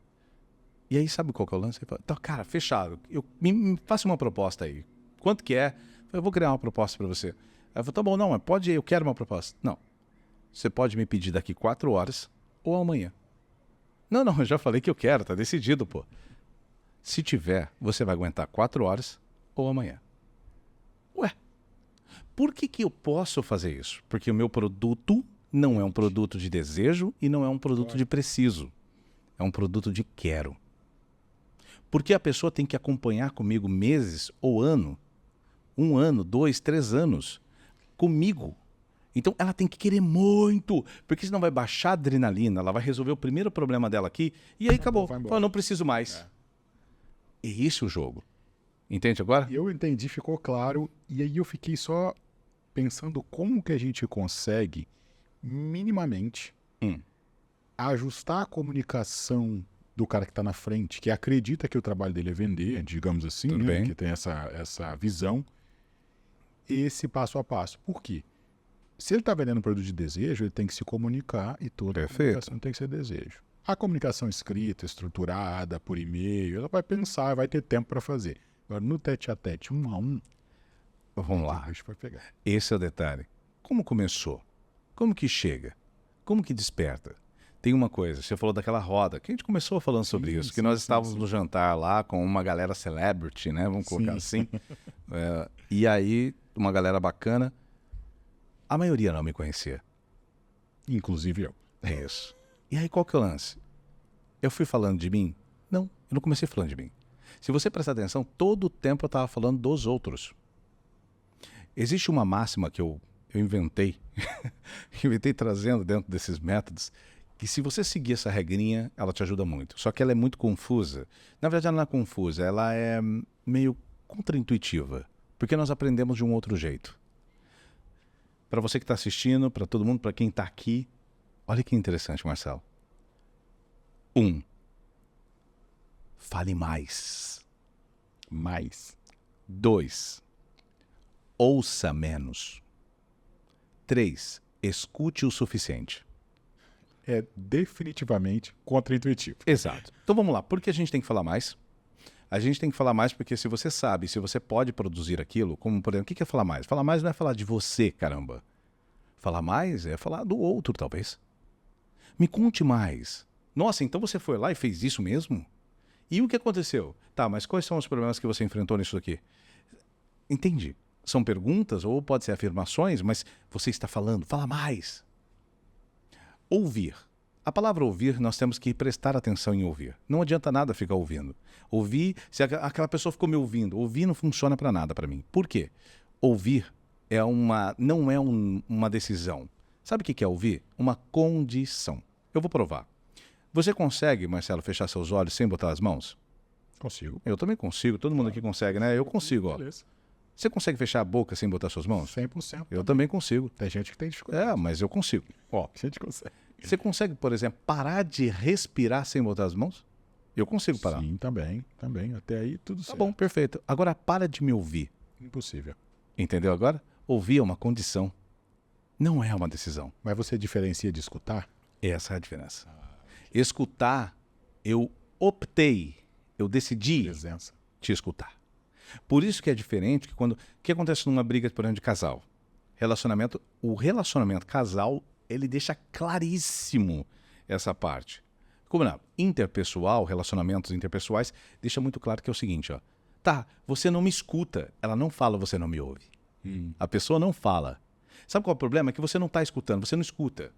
E aí sabe qual que é o lance? Eu falo, tá, cara, fechado. Me faça uma proposta aí. Quanto que é? Eu vou criar uma proposta para você. Aí eu falo, tá bom, não, mas pode ir, eu quero uma proposta. Não. Você pode me pedir daqui 4 horas ou amanhã. Não, eu já falei que eu quero, tá decidido, pô. Se tiver, você vai aguentar 4 horas ou amanhã. Ué, por que eu posso fazer isso? Porque o meu produto não é um produto de desejo e não é um produto de preciso. É um produto de quero. Porque a pessoa tem que acompanhar comigo meses ou ano, 1 ano, 2, 3 anos, comigo. Então ela tem que querer muito, porque senão vai baixar a adrenalina, ela vai resolver o primeiro problema dela aqui e aí acabou. Fala, não preciso mais. É esse o jogo. Entende agora? Eu entendi, ficou claro. E aí eu fiquei só pensando como que a gente consegue, minimamente, ajustar a comunicação do cara que está na frente, que acredita que o trabalho dele é vender, digamos assim, Tudo né? bem. Que tem essa visão, esse passo a passo. Por quê? Se ele está vendendo um produto de desejo, ele tem que se comunicar e toda a comunicação tem que ser desejo. A comunicação escrita, estruturada, por e-mail, ela vai pensar, vai ter tempo para fazer. Agora, no tete-a-tete, 1 a 1, vamos lá. vai pegar. Esse é o detalhe. Como começou? Como que chega? Como que desperta? Tem uma coisa, você falou daquela roda, que a gente começou falando sobre isso, que nós estávamos no jantar lá com uma galera celebrity, né? Vamos colocar assim. E aí, uma galera bacana. A maioria não me conhecia. Inclusive eu. É isso. E aí, qual que é o lance? Eu fui falando de mim? Não, eu não comecei falando de mim. Se você prestar atenção, todo o tempo eu estava falando dos outros. Existe uma máxima que eu inventei, inventei trazendo dentro desses métodos, que se você seguir essa regrinha, ela te ajuda muito. Só que ela é muito confusa. Na verdade, ela não é confusa, ela é meio contraintuitiva, porque nós aprendemos de um outro jeito. Para você que está assistindo, para todo mundo, para quem está aqui, olha que interessante, Marcelo. 1. Fale mais. 2. Ouça menos. 3. Escute o suficiente. É definitivamente contraintuitivo. Exato. Então vamos lá. Por que a gente tem que falar mais? A gente tem que falar mais porque se você sabe, se você pode produzir aquilo, como por exemplo, o que é falar mais? Falar mais não é falar de você, caramba. Falar mais é falar do outro, talvez. Me conte mais. Nossa, então você foi lá e fez isso mesmo? E o que aconteceu? Tá, mas quais são os problemas que você enfrentou nisso aqui? Entendi. São perguntas ou pode ser afirmações, mas você está falando, fala mais. Ouvir. A palavra ouvir, nós temos que prestar atenção em ouvir. Não adianta nada ficar ouvindo. Ouvir, se aquela pessoa ficou me ouvindo, ouvir não funciona para nada para mim. Por quê? Ouvir não é uma decisão. Sabe o que é ouvir? Uma condição. Eu vou provar. Você consegue, Marcelo, fechar seus olhos sem botar as mãos? Consigo. Eu também consigo. Todo mundo aqui consegue, né? Eu consigo, ó. Beleza. Você consegue fechar a boca sem botar suas mãos? 100%. Eu também consigo. Tem gente que tem dificuldade. É, mas eu consigo. Ó, A gente consegue. você consegue, por exemplo, parar de respirar sem botar as mãos? Eu consigo parar. Sim, também. Até aí tudo Tá certo. bom, perfeito. Agora para de me ouvir. Impossível. Entendeu agora? Ouvir é uma condição. Não é uma decisão. Mas você diferencia de escutar? Essa é a diferença. Escutar, eu optei, eu decidi Presença. te escutar. Por isso que é diferente que quando... O que acontece numa briga, por exemplo, de casal? O relacionamento casal, ele deixa claríssimo essa parte. Como não? Interpessoal, relacionamentos interpessoais, deixa muito claro que é o seguinte, ó. Tá, você não me escuta. Ela não fala, você não me ouve. A pessoa não fala. Sabe qual é o problema? É que você não está escutando, você não escuta.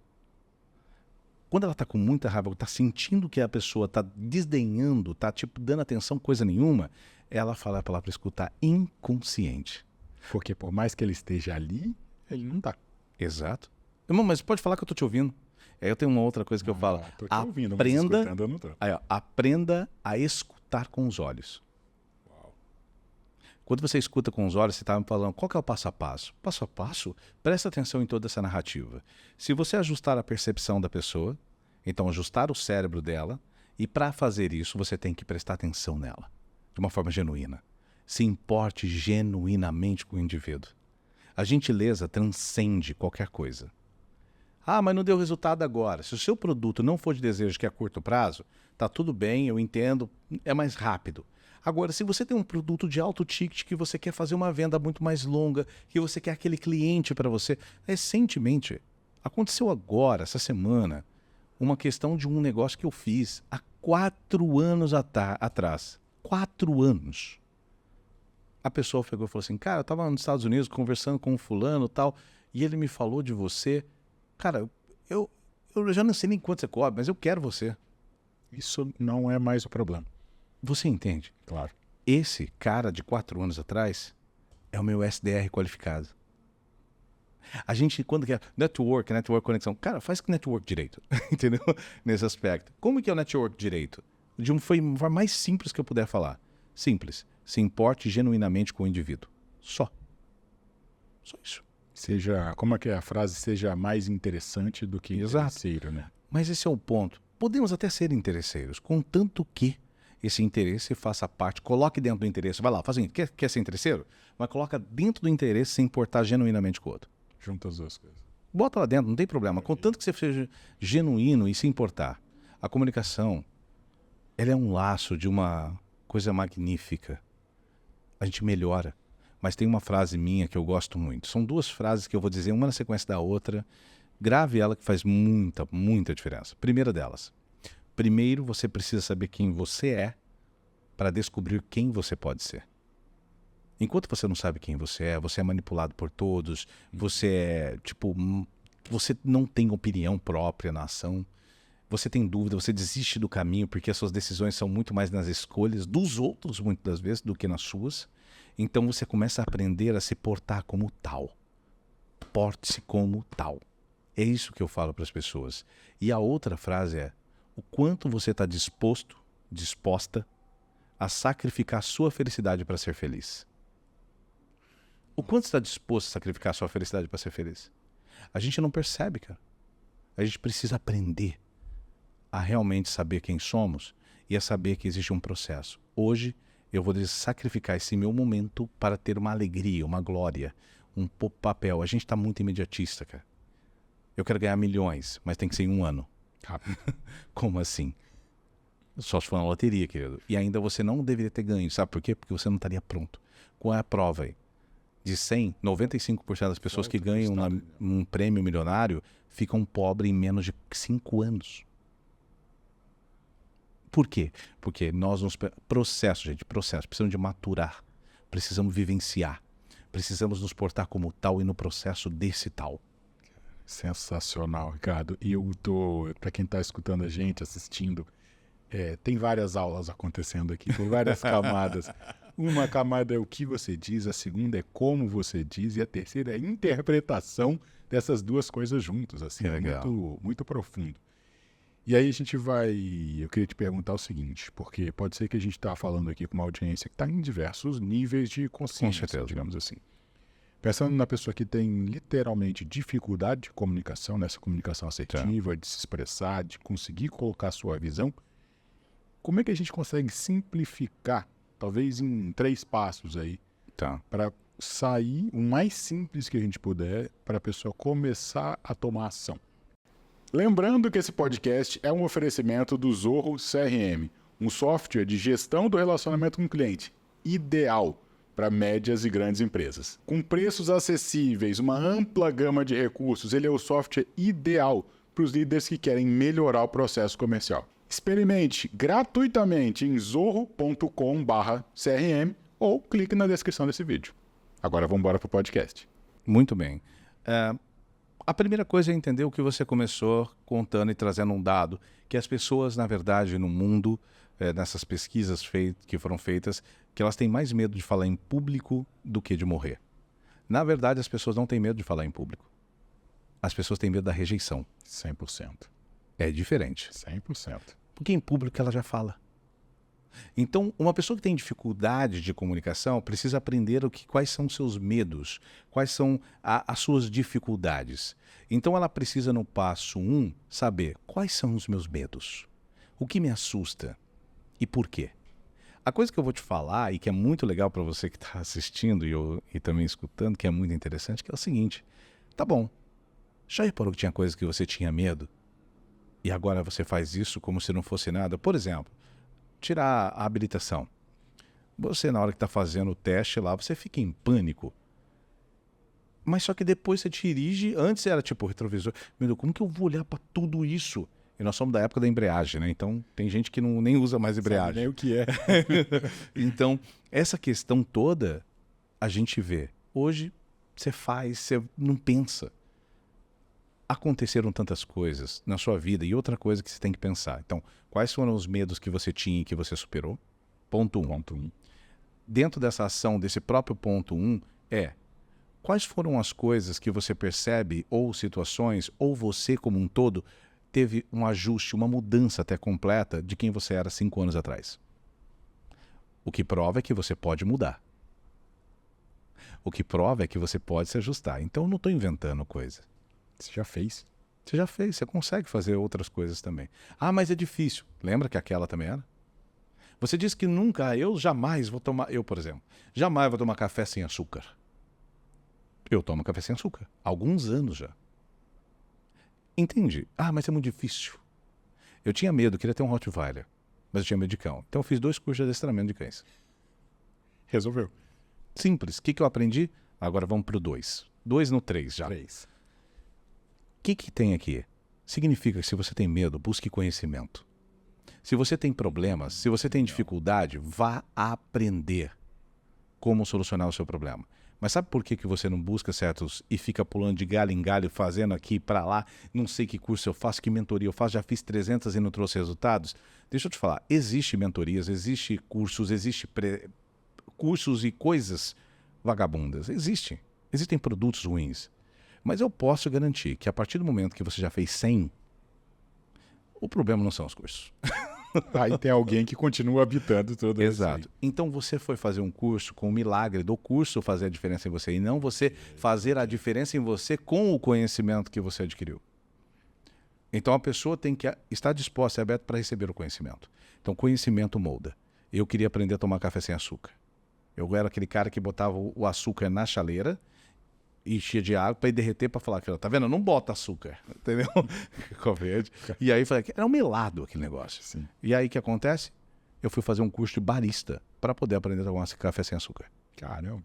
Quando ela está com muita raiva, está sentindo que a pessoa está desdenhando, está tipo dando atenção coisa nenhuma, ela fala a palavra escutar inconsciente. Porque por mais que ele esteja ali, ele não tá. Exato. Irmão, mas pode falar que eu estou te ouvindo. Aí eu tenho uma outra coisa que eu falo. Tô te ouvindo, mas Aprenda, escutando eu não tô. aí, ó, aprenda a escutar com os olhos. Quando você escuta com os olhos, você está me falando, qual que é o passo a passo? Passo a passo, presta atenção em toda essa narrativa. Se você ajustar a percepção da pessoa, então ajustar o cérebro dela, e para fazer isso, você tem que prestar atenção nela, de uma forma genuína. Se importe genuinamente com o indivíduo. A gentileza transcende qualquer coisa. Ah, mas não deu resultado agora. Se o seu produto não for de desejo que é a curto prazo, tá tudo bem, eu entendo, é mais rápido. Agora, se você tem um produto de alto ticket que você quer fazer uma venda muito mais longa, que você quer aquele cliente para você, recentemente, aconteceu agora, essa semana, uma questão de um negócio que eu fiz há 4 anos atrás. 4 anos. A pessoa pegou e falou assim, cara, eu estava nos Estados Unidos conversando com um fulano e tal, e ele me falou de você. Cara, eu já não sei nem quanto você cobra, mas eu quero você. Isso não é mais o problema. Você entende? Claro. Esse cara de 4 anos atrás é o meu SDR qualificado. A gente, quando quer network conexão, cara, faz network direito, entendeu? Nesse aspecto. Como que é o network direito? Foi uma forma mais simples que eu puder falar. Simples. Se importe genuinamente com o indivíduo. Só. Só isso. Seja, como é que é a frase? Seja mais interessante do que interesseiro, né? Mas esse é o ponto. Podemos até ser interesseiros, contanto que esse interesse faça parte, coloque dentro do interesse. Vai lá, faz o seguinte, quer ser interesseiro? Mas coloca dentro do interesse sem importar genuinamente com o outro. Junta as duas coisas. Bota lá dentro, não tem problema. Contanto que você seja genuíno e se importar. A comunicação, ela é um laço de uma coisa magnífica. A gente melhora. Mas tem uma frase minha que eu gosto muito. São 2 frases que eu vou dizer, uma na sequência da outra. Grave ela que faz muita, muita diferença. Primeira delas. Primeiro você precisa saber quem você é para descobrir quem você pode ser. Enquanto você não sabe quem você é manipulado por todos, você você não tem opinião própria na ação, você tem dúvida, você desiste do caminho porque as suas decisões são muito mais nas escolhas dos outros, muitas das vezes, do que nas suas. Então você começa a aprender a se portar como tal. Porte-se como tal. É isso que eu falo para as pessoas. E a outra frase é, o quanto você está disposta a sacrificar a sua felicidade para ser feliz. O quanto você está disposto a sacrificar a sua felicidade para ser feliz? A gente não percebe, cara. A gente precisa aprender a realmente saber quem somos e a saber que existe um processo. Hoje, eu vou sacrificar esse meu momento para ter uma alegria, uma glória, um papel. A gente está muito imediatista, cara. Eu quero ganhar milhões, mas tem que ser em 1 ano. Rápido. Como assim? Só se for na loteria, querido. E ainda você não deveria ter ganho. Sabe por quê? Porque você não estaria pronto. Qual é a prova aí? De 100, 95% das pessoas que ganham um prêmio milionário ficam pobres em menos de 5 anos. Por quê? Porque nós processo, precisamos de maturar, precisamos vivenciar, precisamos nos portar como tal e no processo desse tal. Sensacional, Ricardo. E para quem está escutando a gente, assistindo, tem várias aulas acontecendo aqui, tem várias camadas. Uma camada é o que você diz, a segunda é como você diz, e a terceira é a interpretação dessas duas coisas juntas, assim, muito, muito profundo. E aí eu queria te perguntar o seguinte, porque pode ser que a gente está falando aqui com uma audiência que está em diversos níveis de consciência, digamos assim. Pensando na pessoa que tem literalmente dificuldade de comunicação, nessa comunicação assertiva, de se expressar, de conseguir colocar a sua visão, como é que a gente consegue simplificar, talvez em 3 passos aí, para sair o mais simples que a gente puder para a pessoa começar a tomar ação? Lembrando que esse podcast é um oferecimento do Zorro CRM, um software de gestão do relacionamento com o cliente, ideal para médias e grandes empresas. Com preços acessíveis, uma ampla gama de recursos, ele é o software ideal para os líderes que querem melhorar o processo comercial. Experimente gratuitamente em zorro.com/CRM ou clique na descrição desse vídeo. Agora vamos embora para o podcast. Muito bem. A primeira coisa é entender o que você começou contando e trazendo um dado, que as pessoas, na verdade, no mundo, nessas pesquisas que foram feitas, que elas têm mais medo de falar em público do que de morrer. Na verdade, as pessoas não têm medo de falar em público. As pessoas têm medo da rejeição. 100%. É diferente. 100%. Porque em público ela já fala. Então, uma pessoa que tem dificuldade de comunicação precisa aprender quais são os seus medos, quais são as suas dificuldades. Então, ela precisa, no passo 1, saber quais são os meus medos, o que me assusta e por quê. A coisa que eu vou te falar e que é muito legal para você que está assistindo e também escutando, que é muito interessante, que é o seguinte: tá bom, já reparou que tinha coisas que você tinha medo e agora você faz isso como se não fosse nada? Por exemplo, tirar a habilitação. Você, na hora que está fazendo o teste lá, você fica em pânico. Mas só que depois você dirige, antes era tipo retrovisor. Meu Deus, como que eu vou olhar para tudo isso? E nós somos da época da embreagem, né? Então tem gente que nem usa mais embreagem. Sabe nem o que é. Então, essa questão toda, a gente vê. Hoje, você faz, você não pensa. Aconteceram tantas coisas na sua vida e outra coisa que você tem que pensar. Então, quais foram os medos que você tinha e que você superou? Ponto 1. Dentro dessa ação, desse próprio ponto 1, quais foram as coisas que você percebe, ou situações, ou você como um todo, teve um ajuste, uma mudança até completa de quem você era 5 anos atrás? O que prova é que você pode mudar. O que prova é que você pode se ajustar. Então, eu não estou inventando coisa. Você já fez. Você já fez, você consegue fazer outras coisas também. Ah, mas é difícil. Lembra que aquela também era? Você disse que nunca, eu, por exemplo, jamais vou tomar café sem açúcar. Eu tomo café sem açúcar. Há alguns anos já. Entende? Ah, mas é muito difícil. Eu tinha medo, queria ter um Rottweiler, mas eu tinha medo de cão. Então eu fiz 2 cursos de adestramento de cães. Resolveu. Simples. O que eu aprendi? Agora vamos para o 2. 2 no 3 já. 3. O que tem aqui? Significa que se você tem medo, busque conhecimento. Se você tem problemas, se você tem dificuldade, vá aprender como solucionar o seu problema. Mas sabe por que você não busca certos e fica pulando de galho em galho, fazendo aqui para lá, não sei que curso eu faço, que mentoria eu faço, já fiz 300 e não trouxe resultados? Deixa eu te falar, existe mentorias, existe cursos, cursos e coisas vagabundas, existem produtos ruins. Mas eu posso garantir que a partir do momento que você já fez 100, o problema não são os cursos. Aí tem alguém que continua habitando todo isso. Exato. Então você foi fazer um curso com o milagre do curso fazer a diferença em você e não você fazer a diferença em você com o conhecimento que você adquiriu. Então a pessoa tem que estar disposta e aberta para receber o conhecimento. Então conhecimento molda. Eu queria aprender a tomar café sem açúcar. Eu era aquele cara que botava o açúcar na chaleira, enchia de água para ir derreter para falar que tá vendo? Não bota açúcar, entendeu? Ficou verde. E aí falei, era um melado aquele negócio. Sim. E aí o que acontece? Eu fui fazer um curso de barista para poder aprender a tomar café sem açúcar. Caramba.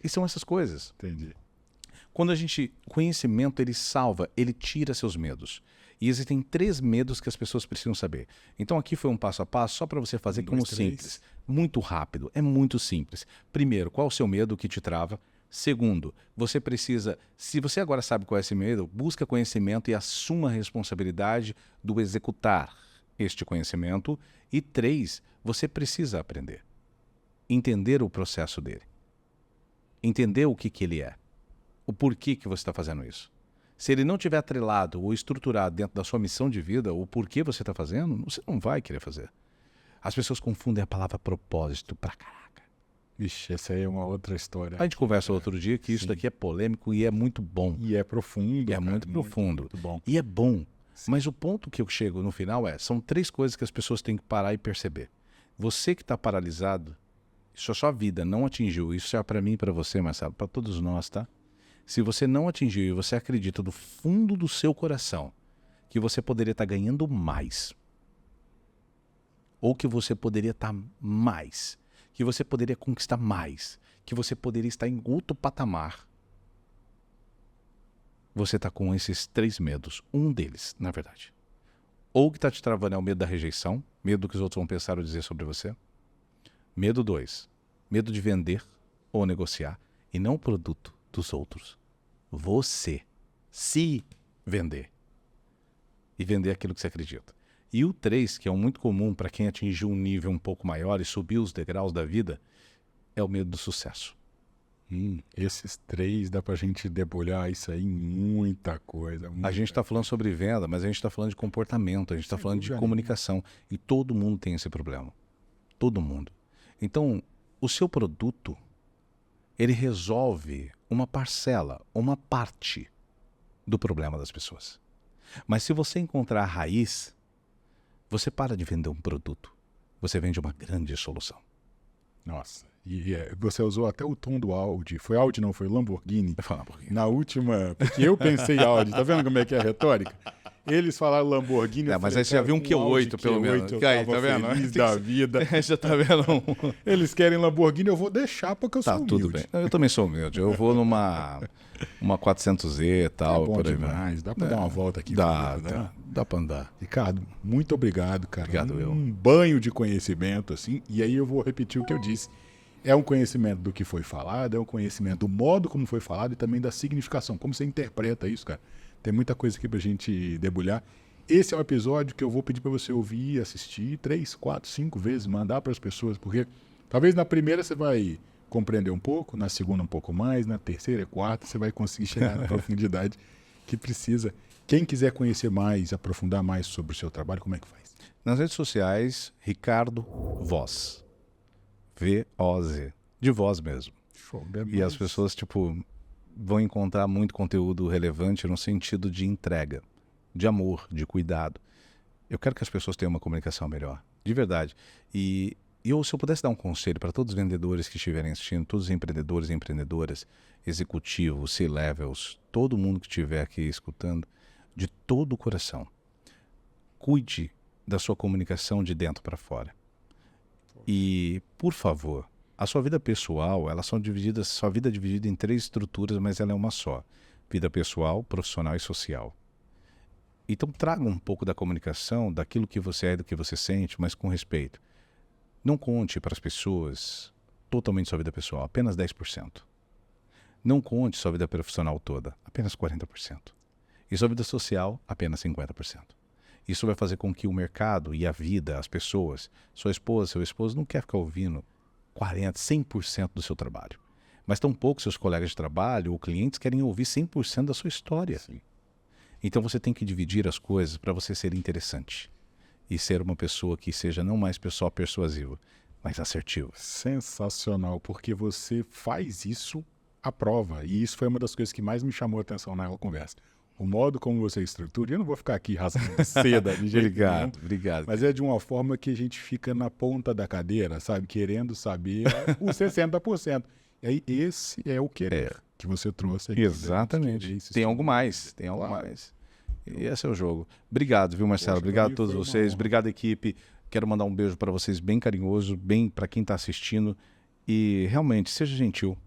E são essas coisas. Entendi. Quando conhecimento ele salva, ele tira seus medos. E existem 3 medos que as pessoas precisam saber. Então aqui foi um passo a passo só para você fazer como simples. Muito rápido, é muito simples. Primeiro, qual é o seu medo que te trava? Segundo, você precisa, se você agora sabe qual é esse medo, busca conhecimento e assuma a responsabilidade do executar este conhecimento. E 3, você precisa aprender. Entender o processo dele. Entender o que ele é. O porquê que você está fazendo isso. Se ele não tiver atrelado ou estruturado dentro da sua missão de vida, o porquê você está fazendo, você não vai querer fazer. As pessoas confundem a palavra propósito pra caraca. Vixe, essa aí é uma outra história. A gente conversa outro dia que isso daqui é polêmico e é muito bom. E é profundo. E é muito profundo. Muito bom. E é bom. Sim. Mas o ponto que eu chego no final são 3 coisas que as pessoas têm que parar e perceber. Você que está paralisado, isso a sua vida não atingiu. Isso é para mim e para você, Marcelo, para todos nós, tá? Se você não atingiu e você acredita do fundo do seu coração que você poderia estar ganhando mais, ou que você poderia estar mais, que você poderia conquistar mais, que você poderia estar em outro patamar, você está com esses 3 medos. Um deles, na verdade. Ou o que está te travando é o medo da rejeição, medo do que os outros vão pensar ou dizer sobre você. Medo 2, medo de vender ou negociar, e não o produto dos outros. Você se vender. E vender aquilo que você acredita. E o 3, que é muito comum para quem atingiu um nível um pouco maior e subiu os degraus da vida, é o medo do sucesso. Esses 3 dá pra gente debulhar isso aí em muita coisa. A gente está falando sobre venda, mas a gente está falando de comportamento, a gente está falando de comunicação. E todo mundo tem esse problema. Todo mundo. Então, o seu produto, ele resolve uma parcela, uma parte do problema das pessoas. Mas se você encontrar a raiz, você para de vender um produto. Você vende uma grande solução. Nossa. E você usou até o tom do Audi. Foi Audi, não? Foi Lamborghini. Vai falar um pouquinho. Na última... Porque eu pensei Audi. Tá vendo como é que é a retórica? Eles falaram Lamborghini. Mas aí você já viu um Q8, pelo menos. Eu tava feliz da vida. Já tá vendo? Eles querem Lamborghini, eu vou deixar porque eu sou humilde. Tá, tudo bem. Eu também sou humilde. Eu vou numa 400Z e tal. É bom por aí, demais. Dá pra dar uma volta aqui. Dá pra andar. Ricardo, muito obrigado, cara. Obrigado, eu. Um banho de conhecimento, assim. E aí eu vou repetir o que eu disse. É um conhecimento do que foi falado, é um conhecimento do modo como foi falado e também da significação. Como você interpreta isso, cara. Tem muita coisa aqui pra gente debulhar. Esse é um episódio que eu vou pedir pra você ouvir, assistir 3, 4, 5 vezes, mandar pras pessoas, porque talvez na primeira você vai compreender um pouco, na segunda um pouco mais, na terceira e quarta você vai conseguir chegar na profundidade que precisa. Quem quiser conhecer mais, aprofundar mais sobre o seu trabalho, como é que faz? Nas redes sociais, Ricardo Voz. V-O-Z. De voz mesmo. Show, e as pessoas, vão encontrar muito conteúdo relevante no sentido de entrega, de amor, de cuidado. Eu quero que as pessoas tenham uma comunicação melhor, de verdade. E se eu pudesse dar um conselho para todos os vendedores que estiverem assistindo, todos os empreendedores e empreendedoras, executivos, C-levels, todo mundo que estiver aqui escutando, de todo o coração, cuide da sua comunicação de dentro para fora. E, por favor, a sua vida pessoal, sua vida é dividida em 3 estruturas, mas ela é uma só. Vida pessoal, profissional e social. Então traga um pouco da comunicação, daquilo que você é e do que você sente, mas com respeito. Não conte para as pessoas totalmente sua vida pessoal, apenas 10%. Não conte sua vida profissional toda, apenas 40%. E sua vida social, apenas 50%. Isso vai fazer com que o mercado e a vida, as pessoas, sua esposa, seu esposo, não quer ficar ouvindo 40%, 100% do seu trabalho. Mas tampouco seus colegas de trabalho ou clientes querem ouvir 100% da sua história. Sim. Então você tem que dividir as coisas para você ser interessante. E ser uma pessoa que seja não mais só persuasiva, mas assertiva. Sensacional, porque você faz isso à prova. E isso foi uma das coisas que mais me chamou a atenção na conversa. O modo como você estrutura, eu não vou ficar aqui rasgando seda de jeito nenhum, Obrigado. mas é de uma forma que a gente fica na ponta da cadeira, sabe? Querendo saber os 60%. E aí esse é o querer que você trouxe aqui. Exatamente. Tem algo mais, E esse é o jogo. Obrigado, viu, Marcelo? Obrigado a todos vocês. Obrigado, equipe. Quero mandar um beijo para vocês bem carinhoso, bem para quem está assistindo. E realmente, seja gentil.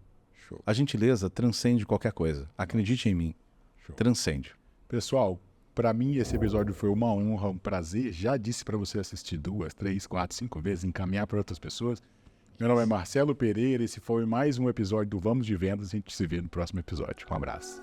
Show. A gentileza transcende qualquer coisa. Acredite em mim. Transcende. Pessoal, Para mim, esse episódio foi uma honra, um prazer. Já disse para você assistir 2, 3, 4, 5 vezes, encaminhar para outras pessoas. Meu nome é Marcelo Pereira, esse foi mais um episódio do Vamos de Vendas. A gente se vê no próximo episódio. Um abraço.